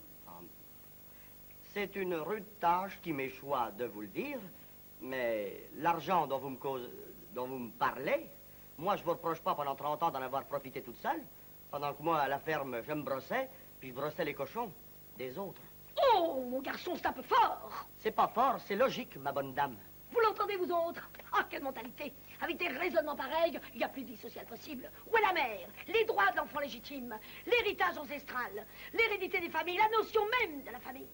C'est une rude tâche qui m'échoit de vous le dire, mais l'argent dont vous me parlez, moi, je vous reproche pas pendant 30 ans d'en avoir profité toute seule, pendant que moi, à la ferme, je me brossais, puis je brossais les cochons des autres. Oh, mon garçon, c'est un peu fort. C'est pas fort, c'est logique, ma bonne dame. Vous l'entendez, vous autres? Ah, quelle mentalité! Avec des raisonnements pareils, il n'y a plus de vie sociale possible. Où est la mère? Les droits de l'enfant légitime, l'héritage ancestral, l'hérédité des familles, la notion même de la famille.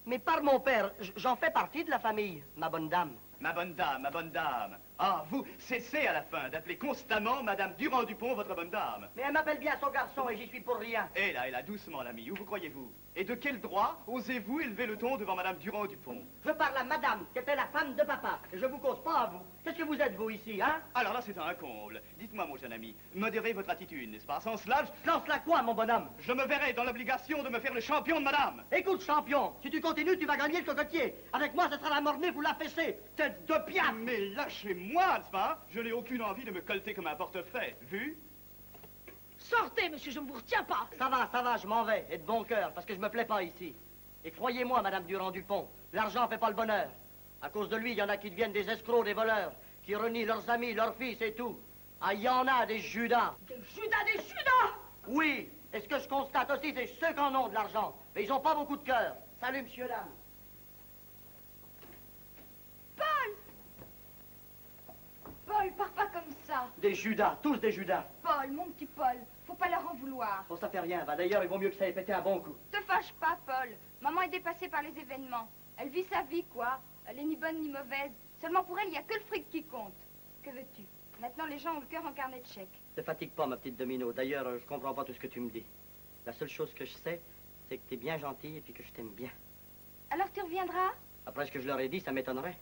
Mais par mon père, j'en fais partie de la famille, ma bonne dame. Ma bonne dame, ma bonne dame. Ah, vous cessez à la fin d'appeler constamment Madame Durand-Dupont votre bonne dame. Mais elle m'appelle bien son garçon et j'y suis pour rien. Et là, doucement, l'ami, où vous croyez-vous? Et de quel droit osez-vous élever le ton devant Madame Durand-Dupont? Je parle à madame, qui était la femme de papa, et je vous cause pas à vous. Qu'est-ce que vous êtes, vous, ici, hein? Alors là, c'est un comble. Dites-moi, mon jeune ami, modérez votre attitude, n'est-ce pas? Sans cela, Sans cela quoi, mon bonhomme? je me verrai dans l'obligation de me faire le champion de Madame. Écoute, champion, si tu continues, tu vas gagner le cocotier. Avec moi, ce sera la mornif ou la fessée. Tête de piaf! Mais lâchez-moi, n'est-ce pas? Je n'ai aucune envie de me colter comme un portefeuille. Vu? Sortez, monsieur, je ne vous retiens pas. Ça va, je m'en vais, et de bon cœur, parce que je me plais pas ici. Et croyez-moi, Madame Durand-Dupont, l'argent fait pas le bonheur. À cause de lui, il y en a qui deviennent des escrocs, des voleurs, qui renient leurs amis, leurs fils et tout. Ah, il y en a des Judas. Des Judas! Oui, et ce que je constate aussi, c'est ceux qui en ont de l'argent. Mais ils ont pas beaucoup de cœur. Salut, monsieur, dame. Paul, pars pas comme ça. Des Judas, tous des Judas. Paul, mon petit Paul, faut pas leur en vouloir. Bon, ça fait rien, va. D'ailleurs, il vaut mieux que ça ait pété un bon coup. Te fâche pas, Paul. Maman est dépassée par les événements. Elle vit sa vie, quoi. Elle est ni bonne ni mauvaise. Seulement pour elle, il n'y a que le fric qui compte. Que veux-tu? Maintenant, les gens ont le cœur en carnet de chèques. Ne fatigue pas, ma petite Domino. D'ailleurs, je comprends pas tout ce que tu me dis. La seule chose que je sais, c'est que t'es bien gentille et puis que je t'aime bien. Alors tu reviendras? Après ce que je leur ai dit, ça m'étonnerait.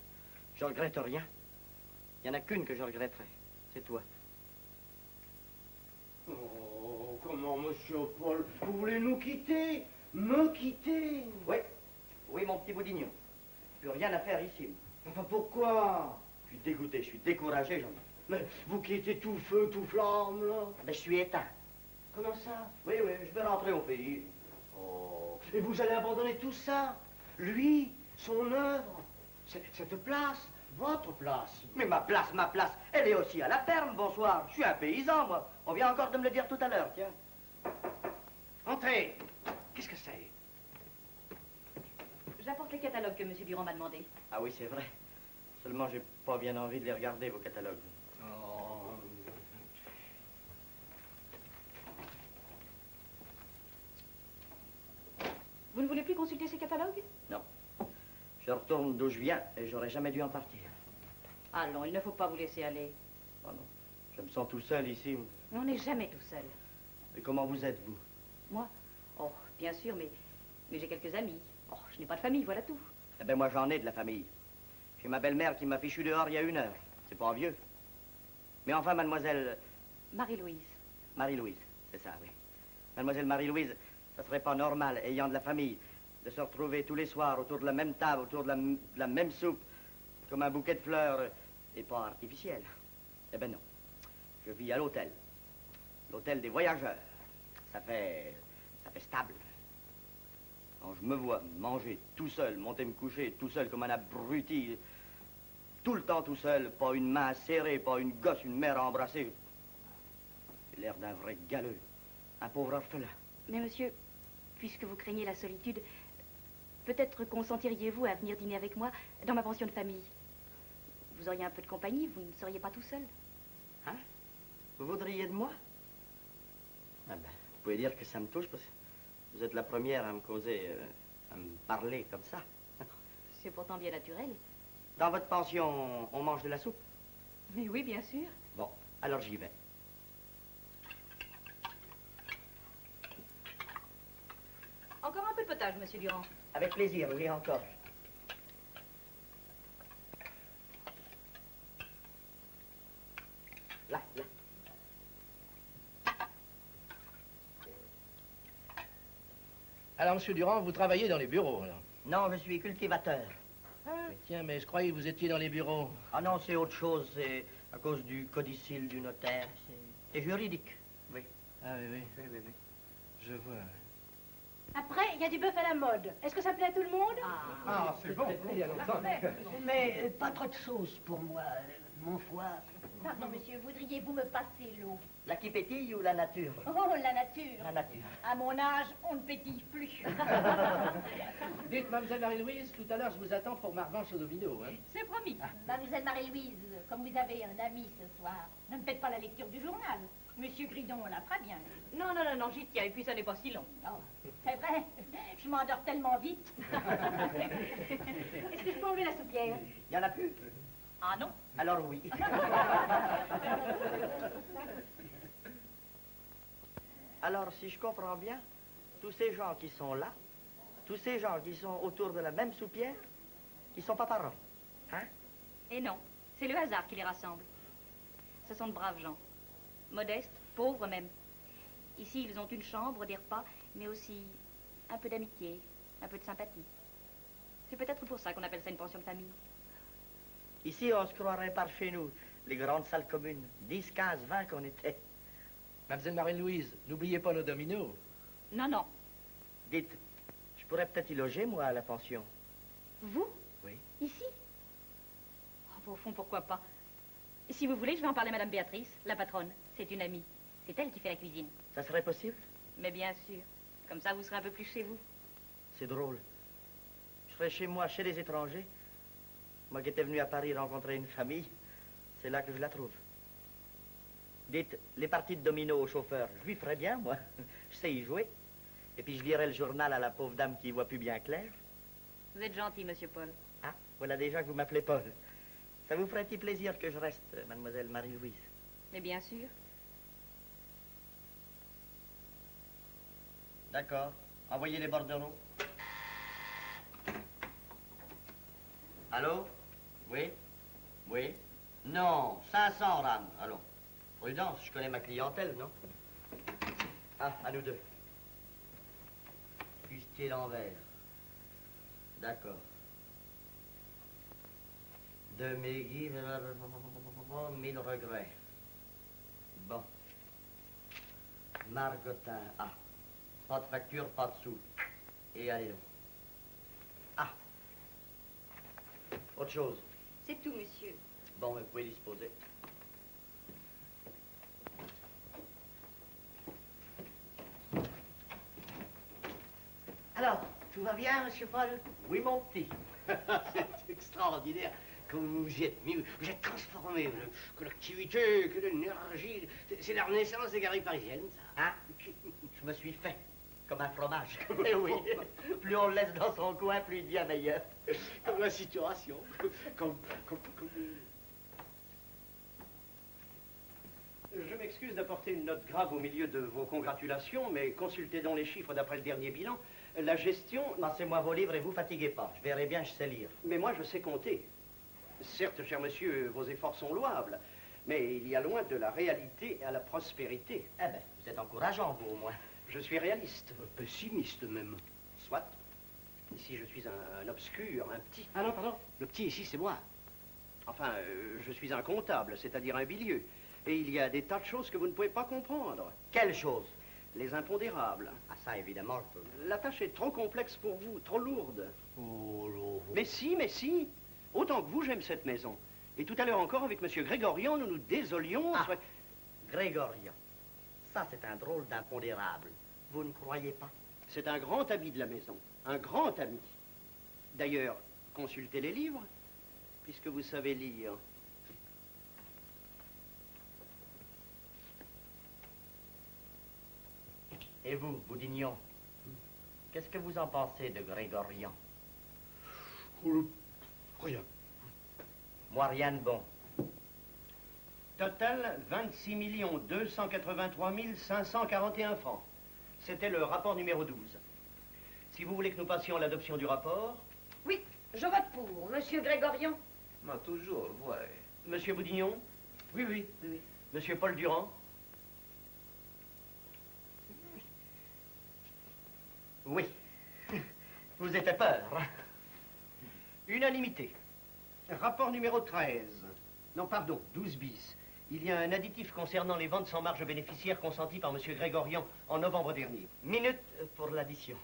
Je regrette rien. Il n'y en a qu'une que je regretterais. C'est toi. Oh, comment, monsieur Paul, vous voulez nous quitter? Me quitter? Oui. Oui, mon petit Boudignon. Plus rien à faire ici. Enfin, pourquoi? Je suis dégoûté, je suis découragé, j'en ai. Mais vous qui étiez tout feu, tout flamme, là. Ben, je suis éteint. Comment ça? Oui, je vais rentrer au pays. Oh, et vous allez abandonner tout ça? Lui, son œuvre, cette place, votre place. Mais ma place, elle est aussi à la ferme, bonsoir. Je suis un paysan, moi. On vient encore de me le dire tout à l'heure, tiens. Entrez. Qu'est-ce que c'est? J'apporte les catalogues que M. Durand m'a demandé. Ah oui, c'est vrai. Seulement, j'ai pas bien envie de les regarder, vos catalogues. Oh. Vous ne voulez plus consulter ces catalogues? Non. Je retourne d'où je viens et j'aurais jamais dû en partir. Allons, il ne faut pas vous laisser aller. Oh non, je me sens tout seul ici. On n'est jamais tout seul. Et comment vous êtes, vous? Moi? Oh, bien sûr, mais j'ai quelques amis. Oh, je n'ai pas de famille, voilà tout. Eh ben moi, j'en ai de la famille. J'ai ma belle-mère qui m'a fichu dehors il y a 1 heure. C'est pas vieux. Mais enfin, mademoiselle... Marie-Louise. Marie-Louise, c'est ça, oui. Mademoiselle Marie-Louise, ça serait pas normal, ayant de la famille, de se retrouver tous les soirs autour de la même table, autour de la même soupe, comme un bouquet de fleurs, et pas artificiel. Eh ben non. Je vis à l'hôtel. L'hôtel des voyageurs. Ça fait stable. Quand je me vois manger tout seul, monter me coucher tout seul comme un abruti, tout le temps tout seul, pas une main serrée, pas une gosse, une mère à embrasser. J'ai l'air d'un vrai galeux, un pauvre orphelin. Mais monsieur, puisque vous craignez la solitude, peut-être consentiriez-vous à venir dîner avec moi dans ma pension de famille. Vous auriez un peu de compagnie, vous ne seriez pas tout seul. Hein? Vous voudriez de moi? Ah ben, vous pouvez dire que ça me touche parce que vous êtes la première à me causer, à me parler comme ça. C'est pourtant bien naturel. Dans votre pension, on mange de la soupe? Mais oui, bien sûr. Bon, alors j'y vais. Encore un peu de potage, monsieur Durand. Avec plaisir, oui, encore. Là. Alors, monsieur Durand, vous travaillez dans les bureaux, alors? Non, je suis cultivateur. Mais tiens, mais je croyais que vous étiez dans les bureaux. Ah non, c'est autre chose, c'est à cause du codicille du notaire. C'est juridique, oui. Ah oui. Je vois. Après, il y a du bœuf à la mode. Est-ce que ça plaît à tout le monde? Ah, c'est bon, il y a longtemps. Mais pas trop de sauce pour moi, mon foie. Pardon, monsieur, voudriez-vous me passer l'eau? La qui pétille ou la nature? Oh, la nature. La nature. À mon âge, on ne pétille plus. Dites, mademoiselle Marie-Louise, tout à l'heure, je vous attends pour ma revanche au domino, hein? C'est promis. Mademoiselle Marie-Louise, comme vous avez un ami ce soir, ne me faites pas la lecture du journal. Monsieur Gridon la fera bien. Non, j'y tiens, et puis ça n'est pas si long. Oh, c'est vrai, je m'endors tellement vite. Est-ce que je peux enlever la soupière? Il y en a plus? Ah non? Alors oui. Alors, si je comprends bien, tous ces gens qui sont là, tous ces gens qui sont autour de la même soupière, qui sont pas parents, hein? Et non, c'est le hasard qui les rassemble. Ce sont de braves gens. Modestes, pauvres même. Ici, ils ont une chambre, des repas, mais aussi un peu d'amitié, un peu de sympathie. C'est peut-être pour ça qu'on appelle ça une pension de famille. Ici, on se croirait par chez nous, les grandes salles communes. 10, 15, 20 qu'on était. Mademoiselle Marie-Louise, n'oubliez pas nos dominos. Non. Dites, je pourrais peut-être y loger, moi, à la pension. Vous? Oui. Ici? Oh, au fond, pourquoi pas? Si vous voulez, je vais en parler à Madame Béatrice, la patronne. C'est une amie. C'est elle qui fait la cuisine. Ça serait possible? Mais bien sûr. Comme ça, vous serez un peu plus chez vous. C'est drôle. Je serais chez moi, chez les étrangers. Moi qui étais venu à Paris rencontrer une famille, c'est là que je la trouve. Dites, les parties de domino au chauffeur, je lui ferais bien, moi. Je sais y jouer. Et puis je lirais le journal à la pauvre dame qui voit plus bien clair. Vous êtes gentil, monsieur Paul. Ah, voilà déjà que vous m'appelez Paul. Ça vous ferait-il plaisir que je reste, mademoiselle Marie-Louise? Mais bien sûr. D'accord. Envoyez les bordereaux. Allô? Oui? Oui? Non, 500 rames. Allons. Prudence, je connais ma clientèle, non? Ah, à nous deux. Bustier l'envers. D'accord. De Mégui, 1000 regrets. Bon. Margotin, ah. Pas de facture, pas de sous. Et allez donc. Ah. Autre chose. C'est tout, monsieur. Bon, mais vous pouvez disposer. Alors, tout va bien, monsieur Paul? Oui, mon petit. C'est extraordinaire. Comme vous vous y êtes mis, vous êtes transformé. Que l'activité, que l'énergie. C'est la renaissance des galeries parisiennes, ça. Ah, je me suis fait. Comme un fromage. Eh oui. Plus on le laisse dans son coin, plus il devient meilleur. Comme la situation. Comme... Je m'excuse d'apporter une note grave au milieu de vos congratulations, mais consultez donc les chiffres d'après le dernier bilan. La gestion... Passez-moi vos livres et vous fatiguez pas. Je verrai bien, je sais lire. Mais moi, je sais compter. Certes, cher monsieur, vos efforts sont louables, mais il y a loin de la réalité à la prospérité. Eh ben, vous êtes encourageant, vous, au moins. Je suis réaliste. Pessimiste, même. Soit. Ici, je suis un obscur, un petit. Ah non, pardon. Le petit, ici, c'est moi. Enfin, je suis un comptable, c'est-à-dire un bilieux. Et il y a des tas de choses que vous ne pouvez pas comprendre. Quelles choses? Les impondérables. Ah, ça, évidemment, je peux. La tâche est trop complexe pour vous, trop lourde. Oh. Mais si. Autant que vous, j'aime cette maison. Et tout à l'heure encore, avec monsieur Grégorian, nous nous désolions. Grégorian. Ça, c'est un drôle d'impondérable. Vous ne croyez pas? C'est un grand ami de la maison. Un grand ami. D'ailleurs, consultez les livres, puisque vous savez lire. Et vous, Boudignon, qu'est-ce que vous en pensez de Grégorian? Rien. Moi, rien de bon. Total, 26 283 541 francs. C'était le rapport numéro 12. Si vous voulez que nous passions à l'adoption du rapport... Oui, je vote pour. Monsieur Grégorian? Moi, toujours, ouais. Monsieur Boudignon? Oui. Monsieur Paul Durand? Oui. Vous avez peur. Unanimité. Rapport numéro 13. Non, pardon, 12 bis. Il y a un additif concernant les ventes sans marge bénéficiaire consenties par monsieur Grégorian en novembre dernier. Minute pour l'addition.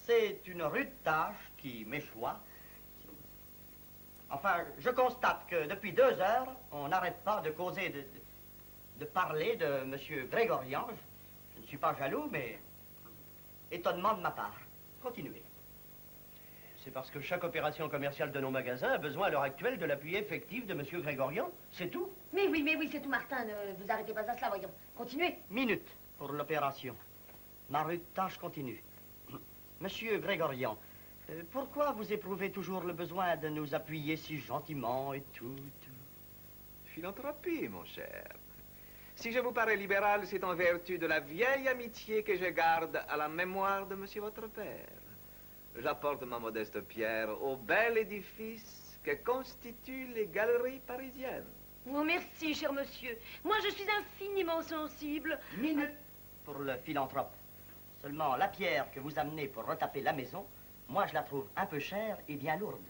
C'est une rude tâche qui m'échoit. Enfin, je constate que depuis 2 heures, on n'arrête pas de causer, de parler de monsieur Grégorian. Je ne suis pas jaloux, mais étonnement de ma part. Continuez. C'est parce que chaque opération commerciale de nos magasins a besoin à l'heure actuelle de l'appui effectif de monsieur Grégorian. C'est tout. Mais oui, c'est tout, Martin. Ne vous arrêtez pas à cela, voyons. Continuez. Minute pour l'opération. Ma rude tâche continue. Monsieur Grégorian, pourquoi vous éprouvez toujours le besoin de nous appuyer si gentiment et tout? Philanthropie, mon cher. Si je vous parais libéral, c'est en vertu de la vieille amitié que je garde à la mémoire de monsieur votre père. J'apporte ma modeste pierre au bel édifice que constituent les galeries parisiennes. Oh, merci, cher monsieur. Moi, je suis infiniment sensible. Minute pour le philanthrope. Seulement, la pierre que vous amenez pour retaper la maison, moi, je la trouve un peu chère et bien lourde.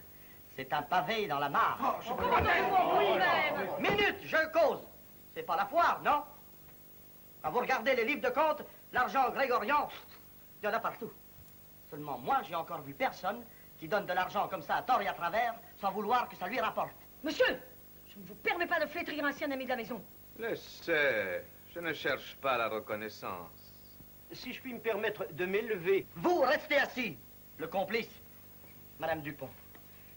C'est un pavé dans la mare. Minute, je cause. C'est pas la foire, non? Quand vous regardez les livres de compte, l'argent Grégorian, il y en a partout. Seulement, moi, j'ai encore vu personne qui donne de l'argent comme ça à tort et à travers sans vouloir que ça lui rapporte. Monsieur, je ne vous permets pas de flétrir un ancien ami de la maison. Laissez, je ne cherche pas la reconnaissance. Si je puis me permettre de m'élever... Vous, restez assis, le complice, Madame Dupont.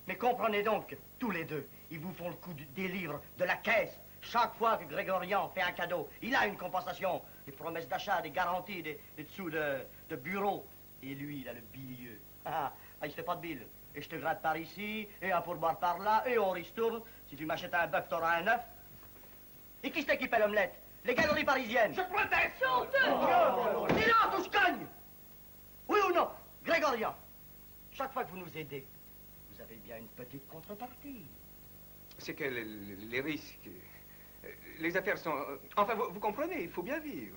Mais comprenez donc que tous les deux, ils vous font le coup des livres, de la caisse. Chaque fois que Grégorian fait un cadeau, il a une compensation. Des promesses d'achat, des garanties, des dessous de bureau. Et lui, il a le bilieux. Il se fait pas de bile. Et je te gratte par ici, et un pourboire par là, et on ristourne. Si tu m'achètes un bœuf, t'auras un œuf. Et qui c'est qui fait l'omelette? Les galeries parisiennes. Je proteste! Silence ou je cogne! Oui ou non? Grégorian, chaque fois que vous nous aidez, vous avez bien une petite contrepartie. C'est que les risques, les affaires sont... Enfin, vous comprenez, il faut bien vivre.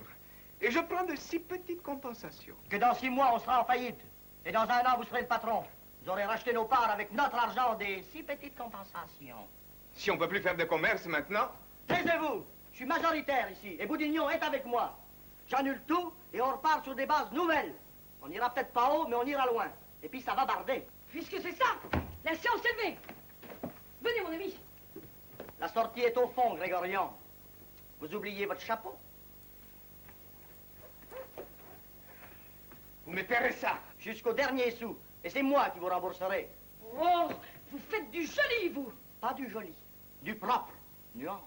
Et je prends de si petites compensations. Que dans 6 mois, on sera en faillite. Et dans 1 an, vous serez le patron. Vous aurez racheté nos parts avec notre argent des si petites compensations. Si on ne peut plus faire de commerce maintenant... Taisez-vous! Je suis majoritaire ici, et Boudignon est avec moi. J'annule tout, et on repart sur des bases nouvelles. On ira peut-être pas haut, mais on ira loin. Et puis ça va barder. Puisque c'est ça, la séance est levée. Venez, mon ami. La sortie est au fond, Grégorian. Vous oubliez votre chapeau? Vous me paierez ça. Jusqu'au dernier sou. Et c'est moi qui vous rembourserai. Oh, vous faites du joli, vous. Pas du joli, du propre. Nuance.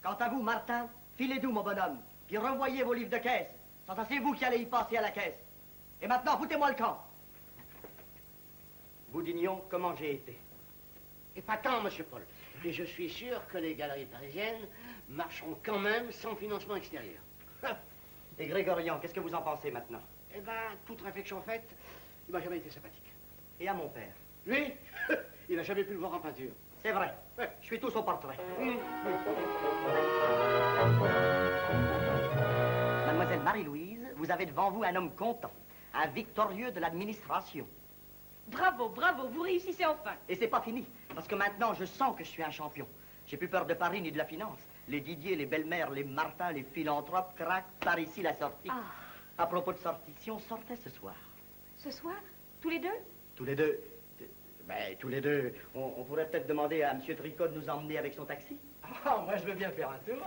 Quant à vous, Martin, filez doux, mon bonhomme. puis revoyez vos livres de caisse. Ça, c'est vous qui allez y passer à la caisse. Et maintenant, foutez-moi le camp. Boudignon, comment j'ai été? Épatant, monsieur Paul. Et je suis sûr que les galeries parisiennes marcheront quand même sans financement extérieur. Et Grégorian, qu'est-ce que vous en pensez maintenant? Eh ben, toute réflexion faite, il m'a jamais été sympathique. Et à mon père? Lui, il n'a jamais pu le voir en peinture. C'est vrai. Ouais. Je suis tous au portrait. Mademoiselle Marie-Louise, vous avez devant vous un homme content, un victorieux de l'administration. Bravo, bravo, vous réussissez enfin. Et c'est pas fini, parce que maintenant, je sens que je suis un champion. J'ai plus peur de Paris ni de la finance. Les Didier, les belles-mères, les Martin, les philanthropes, crac, par ici la sortie. Ah. À propos de sortie, si on sortait ce soir. Ce soir? Tous les deux? Tous les deux. Ben, tous les deux. On pourrait peut-être demander à M. Tricot de nous emmener avec son taxi. Ah, moi, je veux bien faire un tour.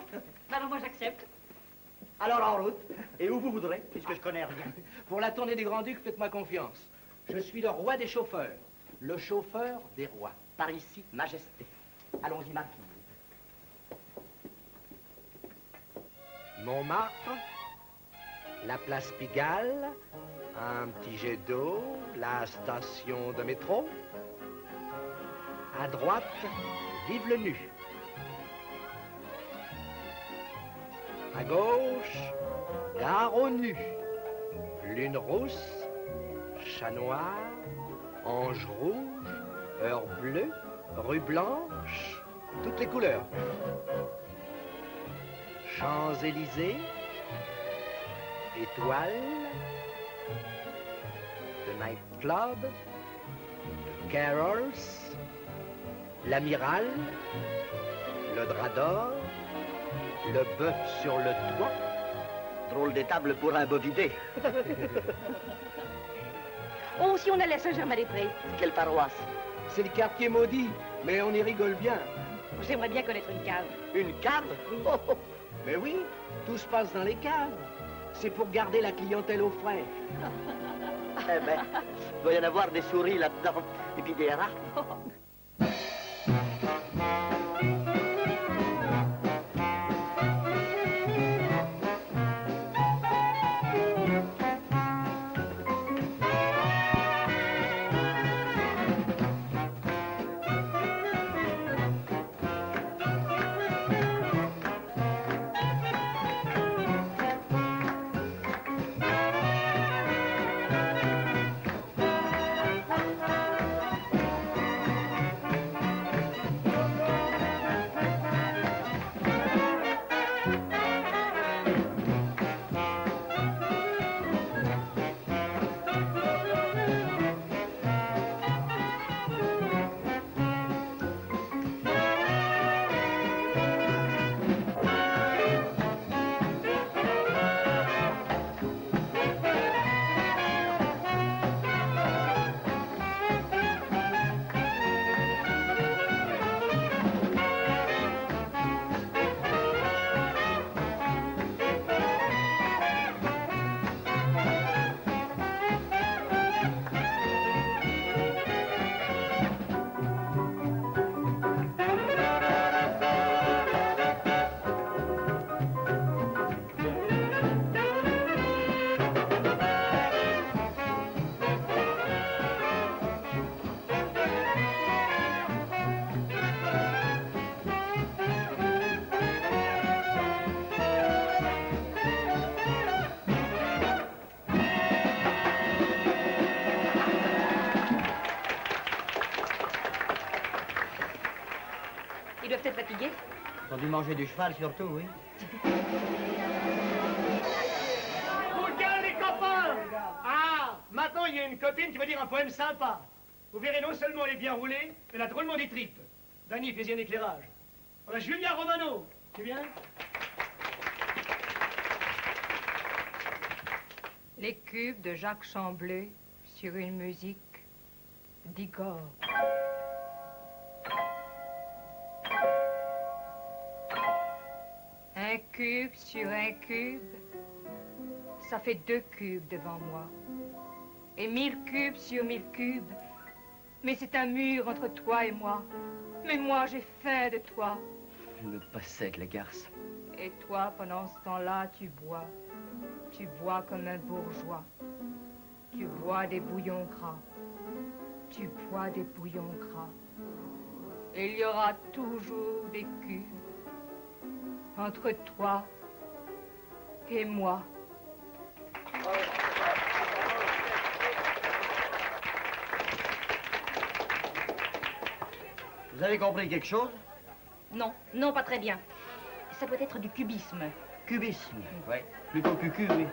Alors, moi, j'accepte. Alors, en route. Et où vous voudrez, puisque je connais rien. Pour la tournée des Grands-Ducs, faites-moi confiance. Je suis le roi des chauffeurs. Le chauffeur des rois. Par ici, majesté. Allons-y, marquis. Montmartre, la place Pigalle, un petit jet d'eau, la station de métro. À droite, vive le nu. À gauche, gare aux nus. Lune rousse, chat noir, ange rouge, heure bleue, rue blanche, toutes les couleurs. Champs-Élysées, étoiles, le nightclub, le Carols, l'Amiral, le drap d'or, le bœuf sur le toit. Drôle d'étable pour un bovidé. Oh, si on allait à Saint-Germain-des-Prés. Quelle paroisse? C'est le quartier maudit, mais on y rigole bien. J'aimerais bien connaître une cave. Une cave? Oui. Oh, oh. Mais oui, tout se passe dans les caves. C'est pour garder la clientèle au frais. Eh ben, il doit y en avoir des souris là-dedans, et puis des rats. Ils doivent être fatigués. Ils ont dû manger du cheval surtout, oui. Bouquin, les copains! Ah, maintenant il y a une copine qui va dire un poème sympa. Vous verrez, non seulement elle est bien roulée, mais elle a drôlement des tripes. Dany, fais-y un éclairage. Voilà, Julien Romano, tu viens? Les cubes de Jacques Chamblay sur une musique d'Igor. Un cube sur un cube, ça fait 2 cubes devant moi. Et 1000 cubes sur 1000 cubes, mais c'est un mur entre toi et moi. Mais moi, j'ai faim de toi. Elle me possède, la garce. Et toi, pendant ce temps-là, tu bois. Tu bois comme un bourgeois. Tu bois des bouillons gras. Tu bois des bouillons gras. Et il y aura toujours des cubes entre toi et moi. Vous avez compris quelque chose? Non, non, pas très bien. Ça peut être du cubisme. Cubisme? Oui. Plutôt cucu, oui.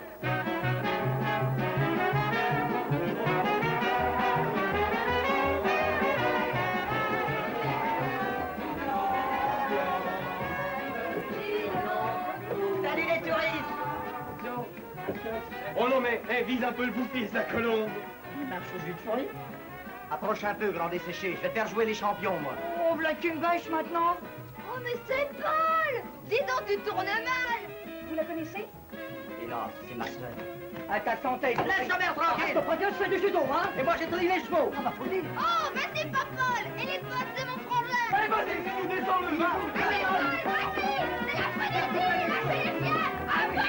Salut les touristes! Oh non mais, vise un peu le bouclier, sa colombe! Il marche au jus de fruits. Approche un peu, grand desséché. Je vais te faire jouer les champions, moi. Oh, voilà tu me gâches maintenant. Oh, mais c'est Paul! Dis donc, tu tournes mal! Vous la connaissez? Et non, c'est ma soeur. À ta santé. Laisse ta mère tranquille! Je te préviens, je fais du judo, hein? Et moi, j'ai trilé les chevaux! On va faut le dire. Oh, mais c'est pas Paul! Et les potes de mon frangin! Allez, vas-y, fais-nous descendre le bas! Allez, Paul, vas-y! C'est la frénésie! Lâchez les chiens! Ah ouais!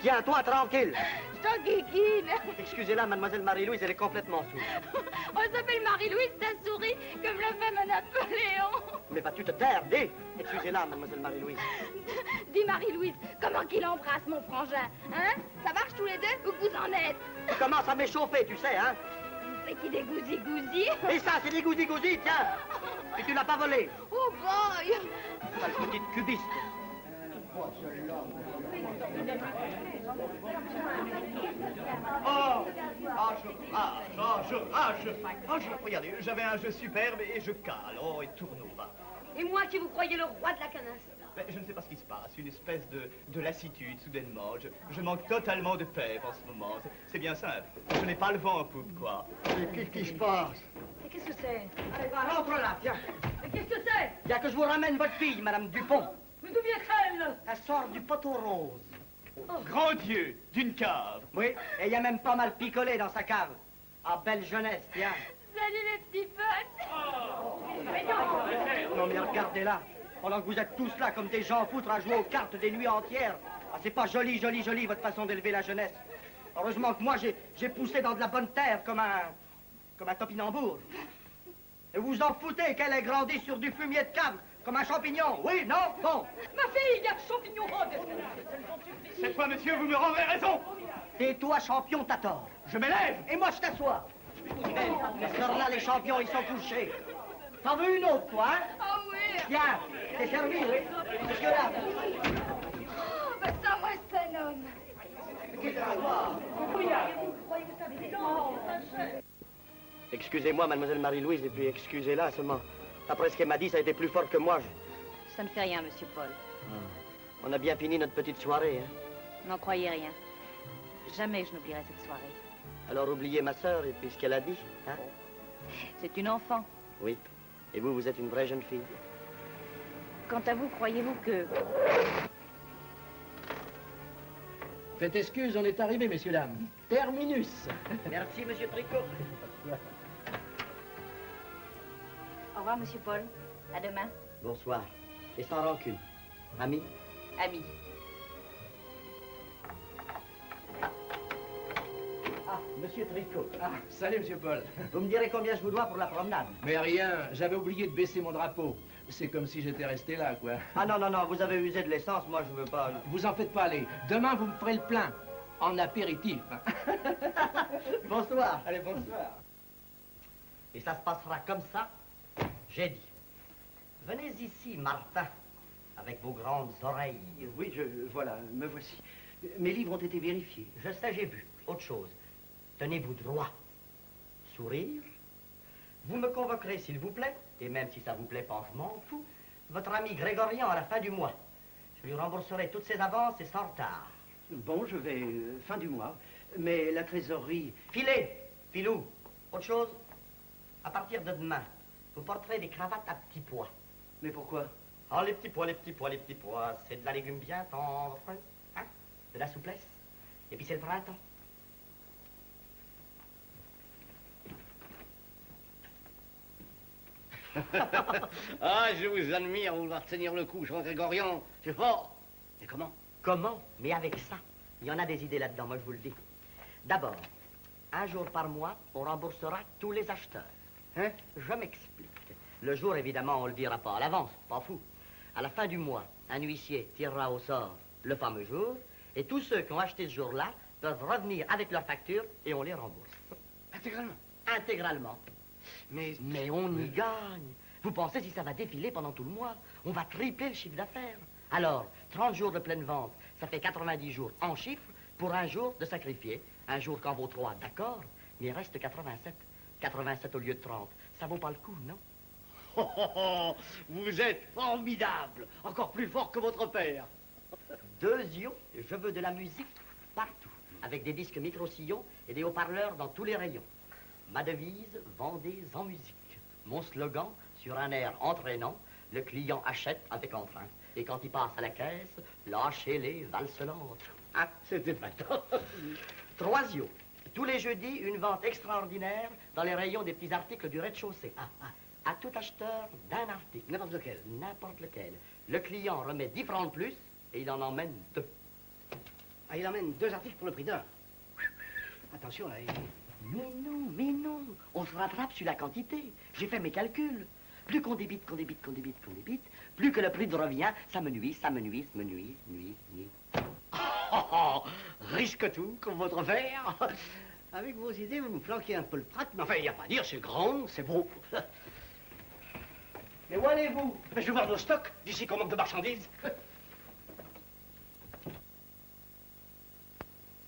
Tiens, toi, tranquille! Je t'en guéguine! Excusez-la, mademoiselle Marie-Louise, elle est complètement sourde. On s'appelle Marie-Louise, ta souris, comme la femme à Napoléon! Mais vas-tu te taire? Dis! Excusez-la, mademoiselle Marie-Louise. Dis Marie-Louise, comment qu'il embrasse mon frangin? Hein? Ça marche tous les deux ou que vous en êtes? Tu commences à m'échauffer, tu sais, hein? Petit des gousi-gousi. Et ça, c'est des gousi-gousi, tiens! Et tu l'as pas volé! Oh boy! Sale petite cubiste! Regardez, j'avais un jeu superbe et je cale. Oh, et tourneau, va. Et moi qui vous croyais le roi de la canasse. Mais je ne sais pas ce qui se passe, une espèce de lassitude, soudainement. Je manque totalement de paix en ce moment. C'est bien simple. Je n'ai pas le vent en poupe, quoi. Mais qu'est-ce qui se passe? Et qu'est-ce que c'est? Allez, va, rentre là, tiens. Mais qu'est-ce que c'est? Il y a que je vous ramène votre fille, madame Dupont. Mais d'où vient-elle? Elle sort du poteau rose. Grand Dieu, d'une cave. Oui, et il y a même pas mal picolé dans sa cave. Ah, belle jeunesse, tiens. Salut les petits potes! Non, mais regardez-là. Pendant que vous êtes tous là comme des gens foutres à jouer aux cartes des nuits entières. Ah, c'est pas joli, joli, joli, votre façon d'élever la jeunesse. Heureusement que moi, j'ai poussé dans de la bonne terre comme un topinambour. Et vous vous en foutez qu'elle ait grandi sur du fumier de cave, comme un champignon. Oui, non, bon. Ma fille, il y a champignon. Cette fois, monsieur, vous me rendrez raison. Tais-toi, champion, t'as tort. Je m'élève. Et moi, je t'assois. Alors là, les champions, ils sont couchés. T'en veux une autre, toi, hein? Ah oui! Tiens, t'es servi, oui? Parce que là... Oh, bah ça, moi, c'est un homme! Excusez-moi, mademoiselle Marie-Louise, et puis excusez-la seulement. Après ce qu'elle m'a dit, ça a été plus fort que moi. Ça ne fait rien, monsieur Paul. On a bien fini notre petite soirée, hein? N'en croyez rien. Jamais je n'oublierai cette soirée. Alors oubliez ma sœur et puis ce qu'elle a dit, hein? C'est une enfant. Oui. Et vous, vous êtes une vraie jeune fille. Quant à vous, croyez-vous que... Faites excuse, on est arrivé, messieurs, dames. Terminus. Merci, monsieur Tricot. Au revoir, monsieur Paul. À demain. Bonsoir. Et sans rancune. Ami? Ami. Ah, monsieur Tricot. Ah, salut, monsieur Paul. Vous me direz combien je vous dois pour la promenade? Mais rien, j'avais oublié de baisser mon drapeau. C'est comme si j'étais resté là, quoi. Ah non, non, non, vous avez usé de l'essence, moi je veux pas... Vous en faites pas, allez. Demain, vous me ferez le plein. En apéritif. Bonsoir. Allez, bonsoir. Et ça se passera comme ça, j'ai dit. Venez ici, Martin, avec vos grandes oreilles. Oui, voilà, me voici. Mes livres ont été vérifiés. Je sais, j'ai vu. Autre chose. Tenez-vous droit. Sourire. Vous me convoquerez, s'il vous plaît, et même si ça vous plaît pas, je m'en fous, votre ami Grégorien à la fin du mois. Je lui rembourserai toutes ses avances et sans retard. Bon, je vais fin du mois, mais la trésorerie... Filez, Filou. Autre chose, à partir de demain, vous porterez des cravates à petits pois. Mais pourquoi? Oh, les petits pois, les petits pois, les petits pois, c'est de la légume bien tendre, hein? De la souplesse. Et puis c'est le printemps. Ah, je vous admire, vouloir tenir le coup, Jean Grégorian. C'est fort. Mais comment? Comment? Mais avec ça. Il y en a des idées là-dedans, moi je vous le dis. D'abord, un jour par mois, on remboursera tous les acheteurs. Hein? Je m'explique. Le jour, évidemment, on le dira pas à l'avance, pas fou. À la fin du mois, un huissier tirera au sort le fameux jour, et tous ceux qui ont acheté ce jour-là peuvent revenir avec leur facture et on les rembourse. Intégralement? Intégralement. Mais on y gagne. Vous pensez si ça va défiler pendant tout le mois? On va tripler le chiffre d'affaires. Alors, 30 jours de pleine vente, ça fait 90 jours en chiffres pour un jour de sacrifié. Un jour qu'en vaut 3, d'accord, mais il reste 87. 87 au lieu de 30. Ça vaut pas le coup, non? Oh, oh, oh, vous êtes formidable, encore plus fort que votre père. Deuxièmement, je veux de la musique partout, avec des disques micro-sillons et des haut-parleurs dans tous les rayons. Ma devise, vendez en musique. Mon slogan, sur un air entraînant, le client achète avec entrain. Et quand il passe à la caisse, lâchez les valses lentes. Ah, c'était épatant. Troisièmement, tous les jeudis, une vente extraordinaire dans les rayons des petits articles du rez-de-chaussée. À tout acheteur d'un article. N'importe lequel. N'importe lequel. Le client remet 10 francs de plus et il en emmène 2. Ah, il emmène 2 articles pour le prix d'un. Attention, là. Mais non. On se rattrape sur la quantité. J'ai fait mes calculs. Plus qu'on débite, plus que le prix de revient, ça me nuit. Oh, risque tout, comme votre père. Avec vos idées, vous me flanquez un peu le trac, mais enfin, il n'y a pas à dire, c'est grand, c'est beau. Mais où allez-vous? Je vais voir nos stocks, d'ici qu'on manque de marchandises.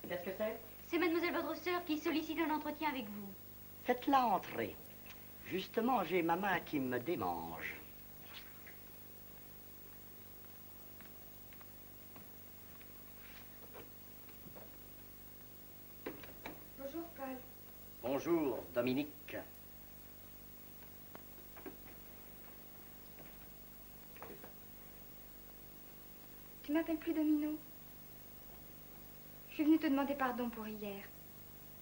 Qu'est-ce que c'est? C'est mademoiselle votre sœur qui sollicite un entretien avec vous. Faites-la entrer. Justement, j'ai ma main qui me démange. Bonjour, Paul. Bonjour, Dominique. Tu m'appelles plus Domino? Je suis venue te demander pardon pour hier.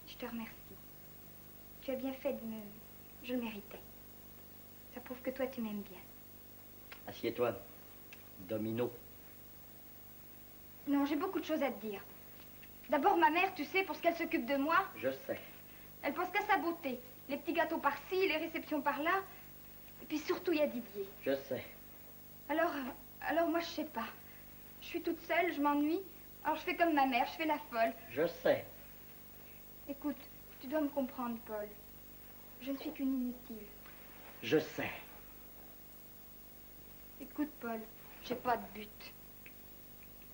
Je te remercie. Tu as bien fait de me... Je le méritais. Ça prouve que toi, tu m'aimes bien. Assieds-toi, Domino. Non, j'ai beaucoup de choses à te dire. D'abord, ma mère, tu sais, pour ce qu'elle s'occupe de moi, Je sais. elle pense qu'à sa beauté. Les petits gâteaux par-ci, les réceptions par-là. Et puis surtout, il y a Didier. Je sais. Alors moi, je sais pas. Je suis toute seule, je m'ennuie. Alors je fais comme ma mère, je fais la folle. Je sais. Écoute, tu dois me comprendre, Paul. Je ne suis qu'une inutile. Je sais. Écoute, Paul, j'ai pas de but.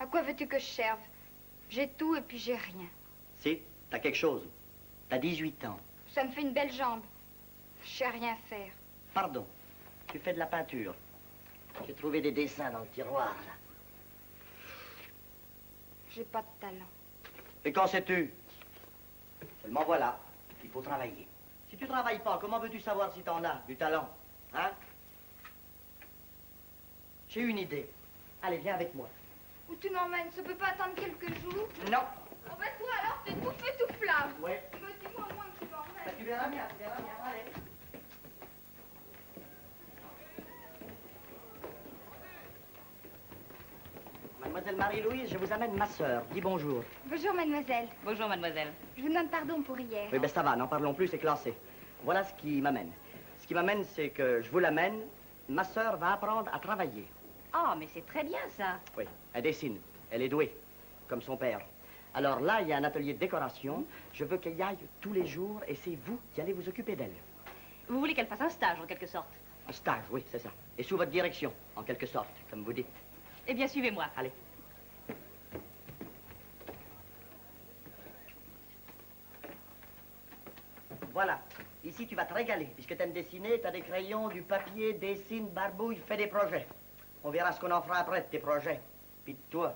À quoi veux-tu que je serve? J'ai tout et puis j'ai rien. Si, t'as quelque chose. T'as 18 ans. Ça me fait une belle jambe. Je sais rien faire. Pardon, tu fais de la peinture. J'ai trouvé des dessins dans le tiroir, là. J'ai pas de talent. Et quand sais-tu? Seulement voilà, il faut travailler. Si tu travailles pas, comment veux-tu savoir si t'en as du talent? Hein? J'ai une idée. Allez, viens avec moi. Où tu m'emmènes? Ça peut pas attendre quelques jours? Non. Oh ben toi alors, t'es tout fait tout flamme. Ouais. Mais dis-moi au moins que tu m'emmènes. Ben, tu verras bien, allez. Mademoiselle Marie-Louise, je vous amène ma sœur. Dis bonjour. Bonjour, mademoiselle. Bonjour, mademoiselle. Je vous demande pardon pour hier. Oui, ben ça va, n'en parlons plus, c'est classé. Voilà ce qui m'amène. Ce qui m'amène, c'est que je vous l'amène. Ma sœur va apprendre à travailler. Oh, mais c'est très bien, ça. Oui, elle dessine. Elle est douée, comme son père. Alors là, il y a un atelier de décoration. Je veux qu'elle y aille tous les jours et c'est vous qui allez vous occuper d'elle. Vous voulez qu'elle fasse un stage, en quelque sorte? Un stage, oui, c'est ça. Et sous votre direction, en quelque sorte, comme vous dites. Eh bien, suivez-moi. Allez. Voilà. Ici, tu vas te régaler. Puisque t'aimes dessiner, t'as des crayons, du papier, dessine, barbouille, fais des projets. On verra ce qu'on en fera après de tes projets. Puis de toi.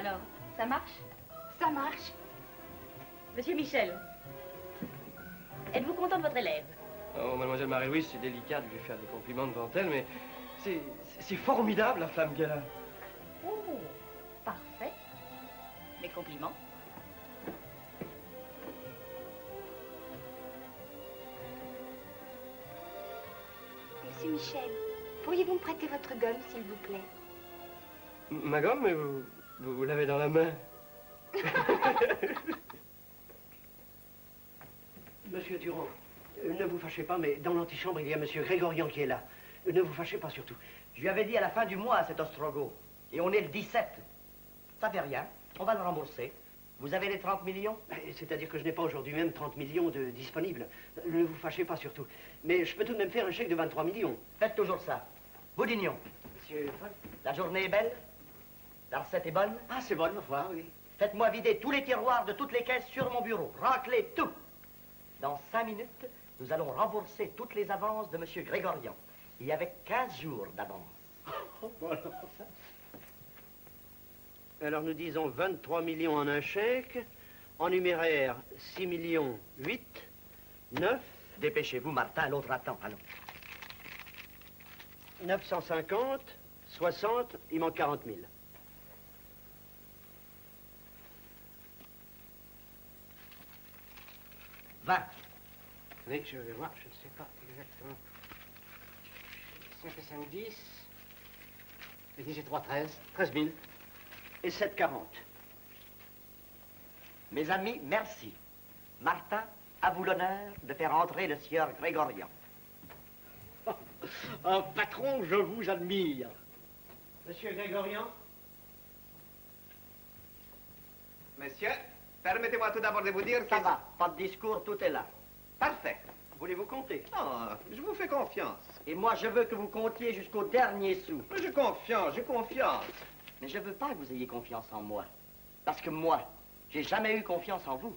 Alors, ça marche? Ça marche. Monsieur Michel, êtes-vous content de votre élève? Oh, mademoiselle Marie-Louise, c'est délicat de lui faire des compliments devant elle, mais c'est formidable, la flamme qu'elle a. Oh, parfait. Les compliments. Monsieur Michel, pourriez-vous me prêter votre gomme, s'il vous plaît? Ma gomme, mais vous l'avez dans la main. Monsieur Durand, ne vous fâchez pas, mais dans l'antichambre, il y a monsieur Grégorian qui est là. Ne vous fâchez pas surtout. Je lui avais dit à la fin du mois, cet Ostrogo. Et on est le 17. Ça fait rien. On va le rembourser. Vous avez les 30 millions? C'est-à-dire que je n'ai pas aujourd'hui même 30 millions de disponibles. Ne vous fâchez pas surtout. Mais je peux tout de même faire un chèque de 23 millions. Faites toujours ça. Boudignon. Monsieur Foll? La journée est belle? La recette est bonne? Ah, c'est bonne, ma foi, oui. Faites-moi vider tous les tiroirs de toutes les caisses sur mon bureau. Raclez tout. Dans 5 minutes, nous allons rembourser toutes les avances de monsieur Grégorian. Et avec 15 jours d'avance. Alors nous disons 23 millions en un chèque, en numéraire 6 millions 8, 9... Dépêchez-vous, Martin, l'autre attend, allons. 950, 60, il manque 40 000. Attendez, je vais voir, je ne sais pas exactement. 5,70. Et 10 et 3, 13. 13 000. Et 7,40. Mes amis, merci. Martin, à vous l'honneur de faire entrer le sieur Grégorian. Patron, je vous admire. Monsieur Grégorian? Monsieur, permettez-moi tout d'abord de vous dire que... Ça va, pas de discours, tout est là. Parfait. Voulez-vous compter? Ah, je vous fais confiance. Et moi, je veux que vous comptiez jusqu'au dernier sou. Mais j'ai confiance, j'ai confiance. Mais je veux pas que vous ayez confiance en moi. Parce que moi, j'ai jamais eu confiance en vous.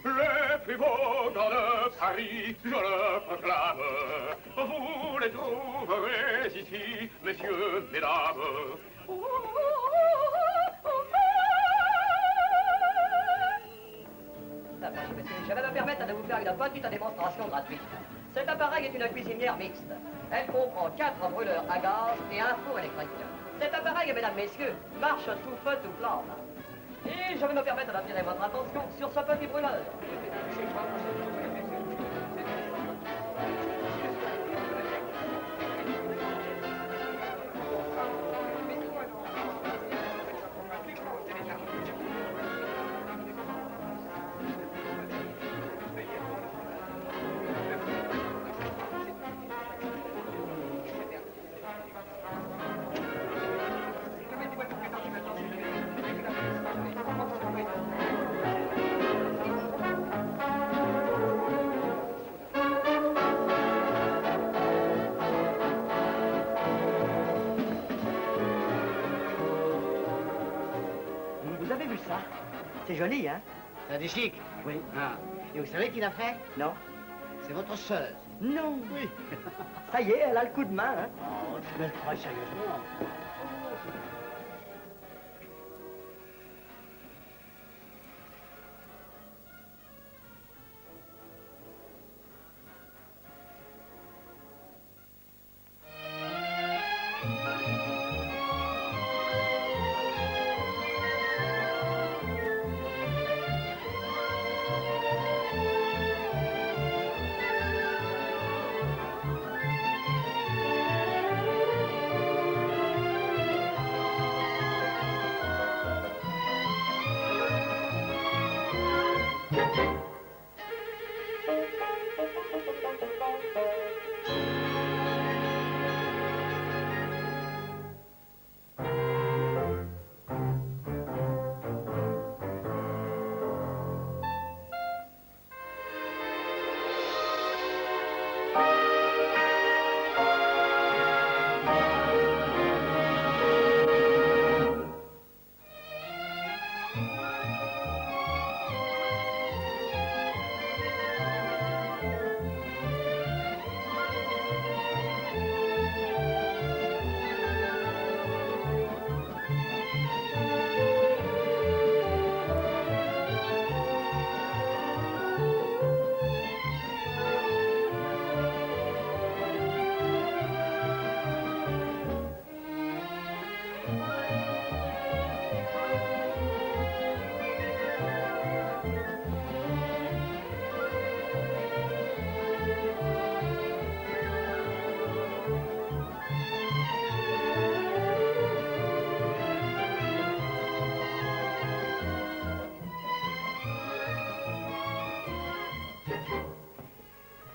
Les plus beaux gants de Paris, je le proclame. Vous les trouverez ici, messieurs, mesdames. Attendez, monsieur, je vais me permettre de vous faire une petite démonstration gratuite. Cet appareil est une cuisinière mixte. Elle comprend 4 brûleurs à gaz et un four électrique. Cet appareil, mesdames, messieurs, marche tout feu, tout flamme. Et je vais me permettre d'attirer votre attention sur ce petit brûleur. Vous avez vu ça? C'est joli, hein? Ça dit chic? Oui. Ah. Et vous savez qui l'a fait? Non? C'est votre sœur. Non. Oui. Ça y est, elle a le coup de main, hein? Oh, tu me le crois sérieusement?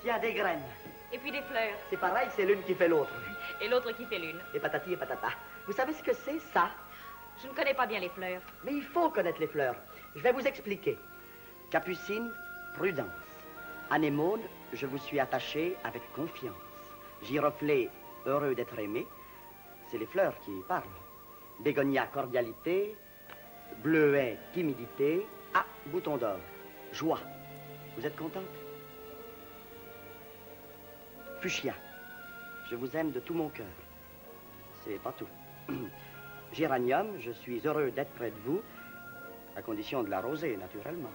Tiens, des graines. Et puis des fleurs. C'est pareil, c'est l'une qui fait l'autre. Et l'autre qui fait l'une. Et patati et patata. Vous savez ce que c'est, ça? Je ne connais pas bien les fleurs. Mais il faut connaître les fleurs. Je vais vous expliquer. Capucine, prudence. Anémone, je vous suis attaché avec confiance. Giroflée, heureux d'être aimé. C'est les fleurs qui parlent. Bégonia, cordialité. Bleuet, timidité. Ah, bouton d'or, joie. Vous êtes contente? Fuchsia, je vous aime de tout mon cœur. C'est pas tout. Géranium, je suis heureux d'être près de vous, à condition de l'arroser, naturellement.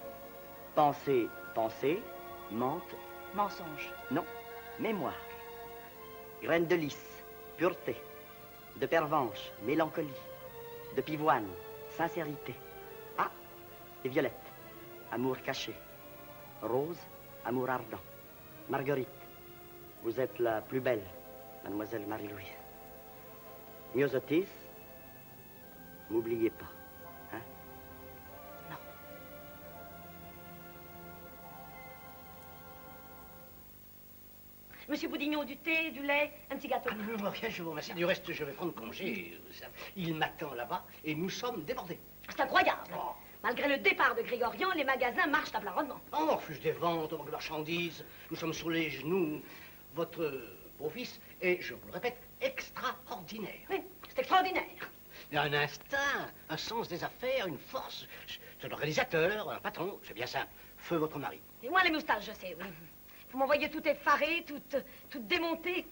Pensée, pensée. Menthe. Mensonge. Non, mémoire. Graine de lys, pureté. De pervenche, mélancolie. De pivoine, sincérité. Ah, et violette, amour caché. Rose, amour ardent. Marguerite, vous êtes la plus belle, mademoiselle Marie-Louise. Myosotis, m'oubliez pas, hein? Non. Monsieur Boudignon, du thé, du lait, un petit gâteau. Rien, je vous remercie. Du reste, je vais prendre congé. Il m'attend là-bas et nous sommes débordés. C'est incroyable. Malgré le départ de Grégorian, les magasins marchent à plein rendement. On refuse des ventes, on manque de marchandises. Nous sommes sur les genoux. Votre beau-fils est, je vous le répète, extraordinaire. Oui, c'est extraordinaire. Il a un instinct, un sens des affaires, une force. C'est un organisateur, un patron, c'est bien simple. Feu votre mari. Et moi, les moustaches, je sais, oui. Vous m'envoyez tout effaré, tout démonté.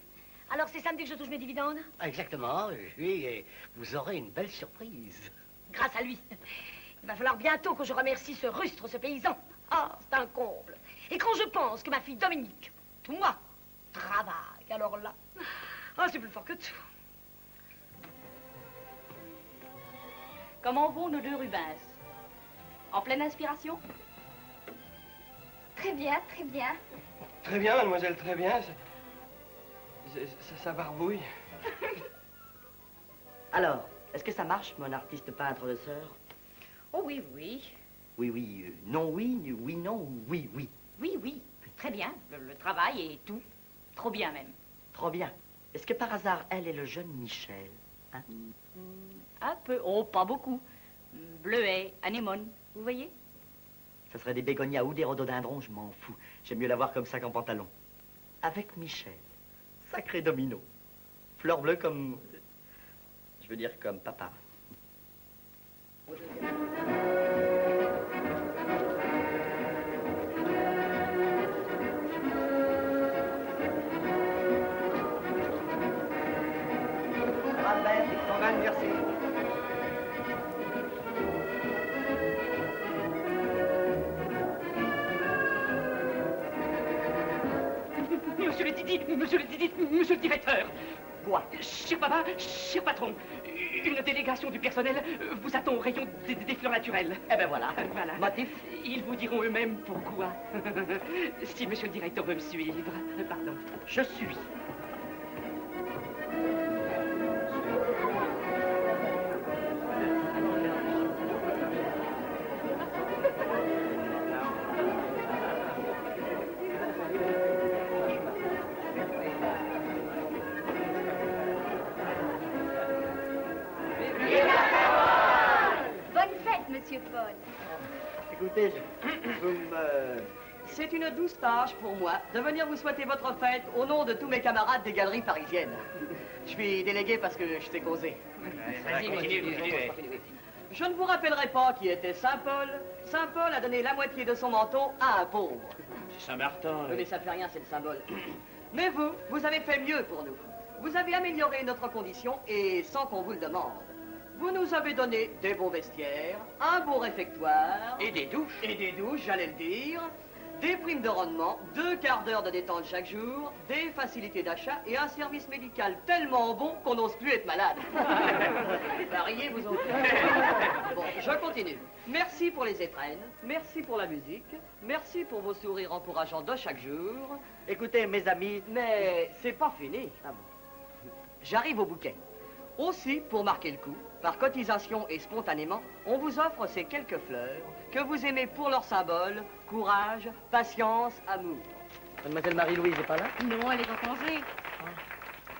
Alors, c'est samedi que je touche mes dividendes? Exactement, oui, et vous aurez une belle surprise. Grâce à lui. Il va falloir bientôt que je remercie ce rustre, ce paysan. Ah, c'est un comble. Et quand je pense que ma fille Dominique, tout moi, travaille, alors là, ah, c'est plus fort que tout. Comment vont nos deux Rubens? En pleine inspiration? Très bien, très bien. Très bien, mademoiselle, très bien. Ça barbouille. Alors, est-ce que ça marche, mon artiste peintre de sœur? Oh oui, oui. Oui, oui, non, oui, oui, non, oui, oui. Oui, oui, très bien. Le travail et tout. Trop bien même. Trop bien. Est-ce que par hasard, elle est le jeune Michel, hein? Un peu. Oh, pas beaucoup. Bleuet, anémone, vous voyez? Ça serait des bégonias ou des rhododendrons, je m'en fous. J'aime mieux la voir comme ça qu'en pantalon. Avec Michel. Sacré domino. Fleur bleue comme... Je veux dire comme papa. Albert, ton anniversaire. Monsieur le directeur. Quoi? Cher papa, cher patron, une délégation du personnel vous attend au rayon des fleurs naturelles. Eh ben voilà. Voilà. Motif? Ils vous diront eux-mêmes pourquoi. Si monsieur le directeur veut me suivre. Pardon. Je suis. monsieur Paul. Écoutez, c'est une douce tâche pour moi de venir vous souhaiter votre fête au nom de tous mes camarades des galeries parisiennes. Je suis délégué parce que je sais causer. Vas-y, continue. Je ne vous rappellerai pas qui était Saint Paul. Saint Paul a donné la moitié de son manteau à un pauvre. C'est Saint-Martin. Oui, mais ça fait rien, c'est le symbole. Mais vous avez fait mieux pour nous. Vous avez amélioré notre condition et sans qu'on vous le demande. Vous nous avez donné des beaux vestiaires, un beau réfectoire. Et des douches. Et des douches, j'allais le dire. Des primes de rendement, 2 quarts d'heure de détente chaque jour, des facilités d'achat et un service médical tellement bon qu'on n'ose plus être malade. Riez, vous autres. Bon, je continue. Merci pour les étrennes, merci pour la musique, merci pour vos sourires encourageants de chaque jour. Écoutez, mes amis... Mais c'est pas fini. Ah bon. J'arrive au bouquet. Aussi, pour marquer le coup, par cotisation et spontanément, on vous offre ces quelques fleurs que vous aimez pour leur symbole, courage, patience, amour. Mademoiselle Marie-Louise n'est pas là? Non, elle est en congé.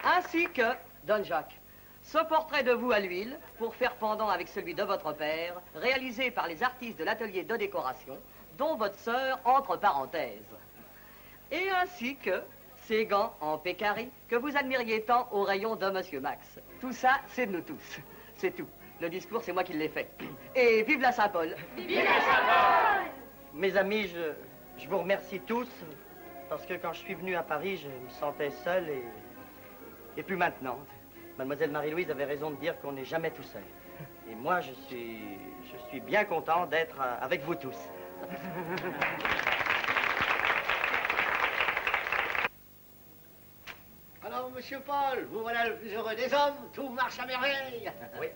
Ainsi que, Don Jacques, ce portrait de vous à l'huile, pour faire pendant avec celui de votre père, réalisé par les artistes de l'atelier de décoration, dont votre sœur entre parenthèses. Et ainsi que ces gants en pécari que vous admiriez tant au rayon de Monsieur Max. Tout ça, c'est de nous tous. C'est tout. Le discours, c'est moi qui l'ai fait. Et vive la Saint-Paul! Vive la Saint-Paul! Mes amis, je vous remercie tous, parce que quand je suis venu à Paris, je me sentais seul et plus maintenant. Mademoiselle Marie-Louise avait raison de dire qu'on n'est jamais tout seul. Et moi, je suis bien content d'être avec vous tous. Alors, monsieur Paul, vous voilà le plus heureux des hommes, tout marche à merveille. Oui,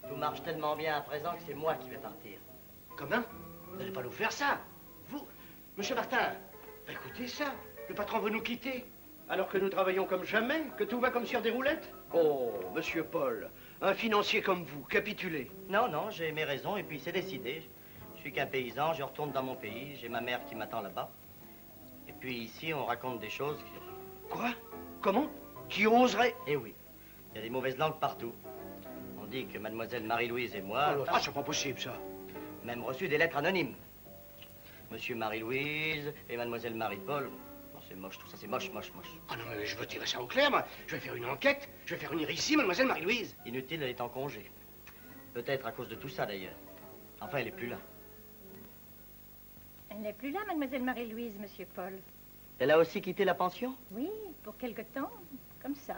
tout marche tellement bien à présent que c'est moi qui vais partir. Comment? Vous n'allez pas nous faire ça? Vous, monsieur Martin, écoutez ça, le patron veut nous quitter. Alors que nous travaillons comme jamais, que tout va comme sur des roulettes? Oh, monsieur Paul, un financier comme vous, capitulez. Non, non, j'ai mes raisons et puis c'est décidé. Je suis qu'un paysan, je retourne dans mon pays, j'ai ma mère qui m'attend là-bas. Et puis ici, on raconte des choses qui... Quoi? Comment? Qui oserait? Eh oui, il y a des mauvaises langues partout. On dit que mademoiselle Marie-Louise et moi... Ah, c'est pas possible, ça. Même reçu des lettres anonymes. Monsieur Marie-Louise et mademoiselle Marie-Paul... Oh, c'est moche, tout ça, c'est moche, moche, moche. Ah non, mais je veux tirer ça au clair, moi. Je vais faire une enquête. Je vais faire venir ici mademoiselle Marie-Louise. Inutile, elle est en congé. Peut-être à cause de tout ça, d'ailleurs. Enfin, elle est plus là. Elle n'est plus là, mademoiselle Marie-Louise, monsieur Paul. Elle a aussi quitté la pension? Oui, pour quelque temps, comme ça.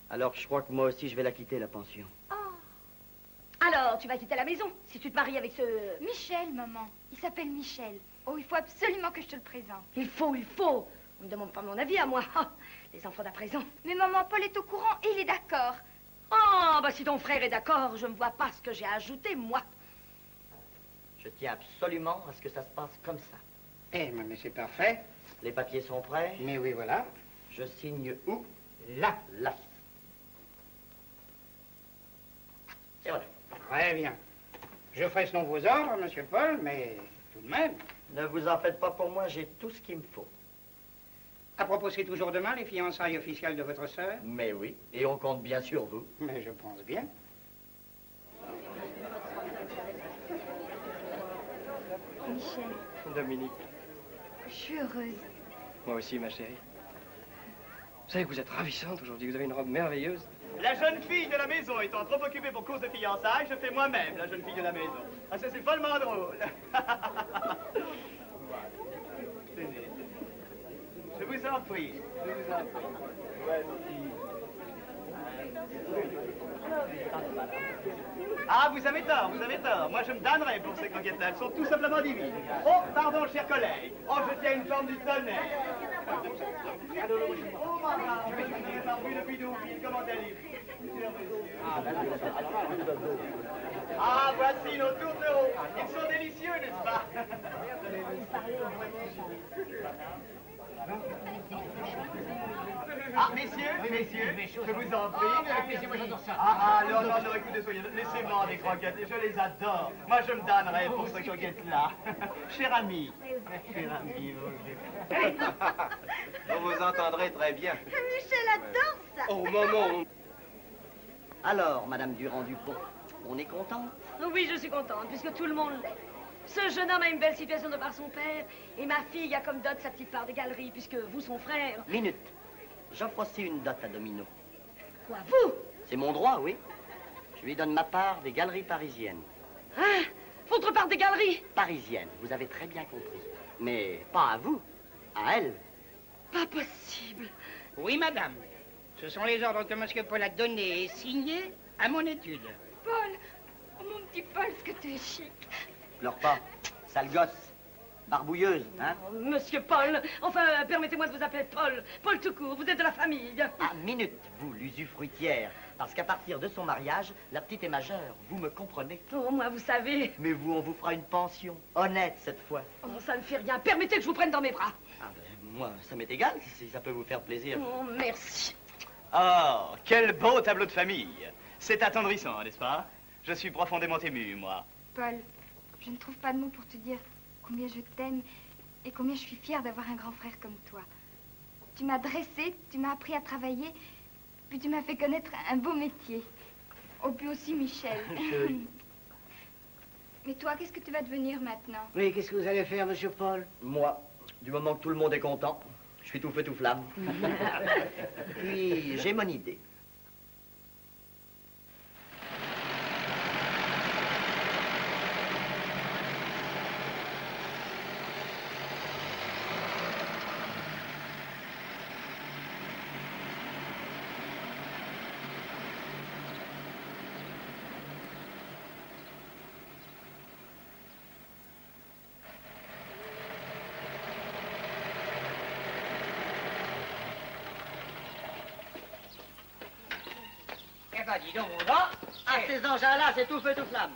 Alors je crois que moi aussi je vais la quitter, la pension. Alors, tu vas quitter la maison si tu te maries avec ce... Michel, maman. Il s'appelle Michel. Oh, il faut absolument que je te le présente. Il faut. On ne me demande pas mon avis à moi. Ah, les enfants d'à présent. Mais maman, Paul est au courant et il est d'accord. Oh, bah si ton frère est d'accord, je ne vois pas ce que j'ai à ajouter, moi. Je tiens absolument à ce que ça se passe comme ça. Eh, mais c'est parfait. Les papiers sont prêts? Mais oui, voilà. Je signe où? Là. Là. Et voilà. Très bien. Je ferai selon vos ordres, monsieur Paul, mais tout de même. Ne vous en faites pas pour moi, j'ai tout ce qu'il me faut. À propos, c'est toujours demain les fiançailles officielles de votre sœur? Mais oui, et on compte bien sur vous. Mais je pense bien. Michel, Dominique, je suis heureuse. moi aussi, ma chérie. Vous savez que vous êtes ravissante aujourd'hui, vous avez une robe merveilleuse. La jeune fille de la maison étant trop occupée pour cause de fiançailles, je fais moi-même la jeune fille de la maison. Ah, ça, c'est follement drôle. Tenez. Je vous en prie. Je vous en prie. Ah, vous avez tort, vous avez tort. Moi, je me damnerai pour ces coquettes-là. Elles sont tout simplement divines. Oh, pardon, cher collègue. Oh, je tiens une forme du tonnerre. Oh, maman, je n'ai pas vu depuis Deauville. Comment allez-vous? Ah, voici nos tourneaux. Ils sont délicieux, n'est-ce pas? Ah, messieurs, je vous en prie. Moi, j'adore ça. Non, écoutez, soyez... Laissez-moi des croquettes, je les adore. Moi, je me damnerai pour ces croquettes-là. Cher ami. Vous vous entendrez très bien. Michel adore ça. Oh, maman. Alors, Madame Durand-Dupont, On est content. Oui, je suis contente, puisque tout le monde l'est. Ce jeune homme a une belle situation de par son père, et ma fille a comme dot sa petite part des galeries, puisque vous, son frère... Minute. J'offre aussi une dot à Domino. Quoi, vous? C'est mon droit, oui. Je lui donne ma part des galeries parisiennes. Hein? Votre part des galeries? Parisiennes, vous avez très bien compris. Mais pas à vous, à elle. Pas possible. Oui, madame. Ce sont les ordres que monsieur Paul a donnés et signés à mon étude. Paul, oh mon petit Paul, ce que tu es chic. Pleure pas, sale gosse. Barbouilleuse, hein? Oh, monsieur Paul, enfin, permettez-moi de vous appeler Paul. Paul tout court, vous êtes de la famille. Ah, minute, vous, l'usufruitière. Parce qu'à partir de son mariage, la petite est majeure. Vous me comprenez? Oh, moi, vous savez. Mais vous, on vous fera une pension. Honnête, cette fois. Oh, ça ne fait rien. Permettez que je vous prenne dans mes bras. Ah, ben, moi, ça m'est égal, si ça peut vous faire plaisir. Oh, merci. Oh, quel beau tableau de famille. C'est attendrissant, n'est-ce pas? Je suis profondément ému, moi. Paul, je ne trouve pas de mots pour te dire combien je t'aime et combien je suis fière d'avoir un grand frère comme toi. Tu m'as dressé, tu m'as appris à travailler, puis tu m'as fait connaître un beau métier. Oh, puis aussi Michel. Mais toi, qu'est-ce que tu vas devenir maintenant? Oui, qu'est-ce que vous allez faire, monsieur Paul? Moi, du moment que tout le monde est content, je suis tout feu, tout flamme. Puis, j'ai mon idée. Eh ben, dis donc, on va. Ah, ces engins-là, c'est tout feu, tout flamme.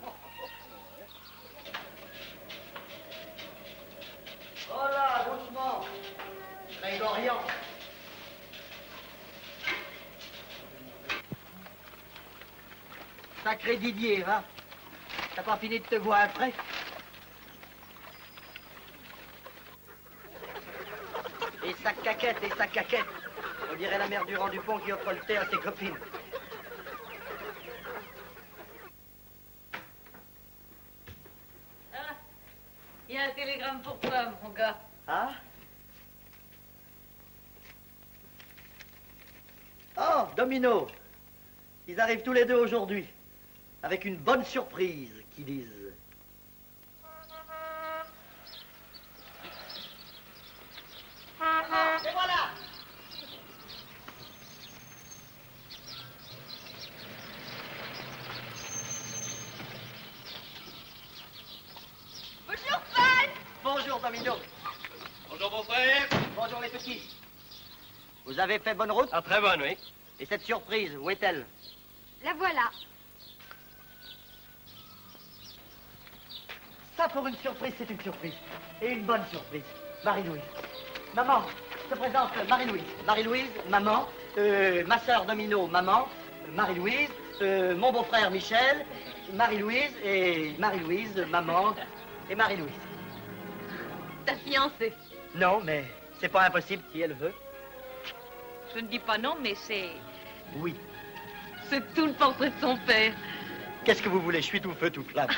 Oh là, doucement. Grégorian. Sacré Didier, hein? T'as pas fini de te voir après? Et sa caquette, et sa caquette. On dirait la mère Durand-Dupont qui offre le thé à ses copines. Il y a un télégramme pour toi, mon gars. Ah? Oh, Domino. Ils arrivent tous les deux aujourd'hui. Avec une bonne surprise, qu'ils disent. Et voilà! Bonjour, Paul! Bonjour, Domino. Bonjour, mon frère. Bonjour, les petits. Vous avez fait bonne route? Ah, très bonne, oui. Et cette surprise, où est-elle? La voilà. Ça, pour une surprise, c'est une surprise. Et une bonne surprise. Marie-Louise. Maman, je te présente Marie-Louise. Marie-Louise, maman. Ma sœur Domino, maman. Marie-Louise. Mon beau-frère Michel. Marie-Louise et Marie-Louise, maman. Et Marie-Louise. Ta fiancée. Non, mais c'est pas impossible si elle veut. Je ne dis pas non, mais c'est... Oui. C'est tout le portrait de son père. Qu'est-ce que vous voulez? Je suis tout feu, tout flamme.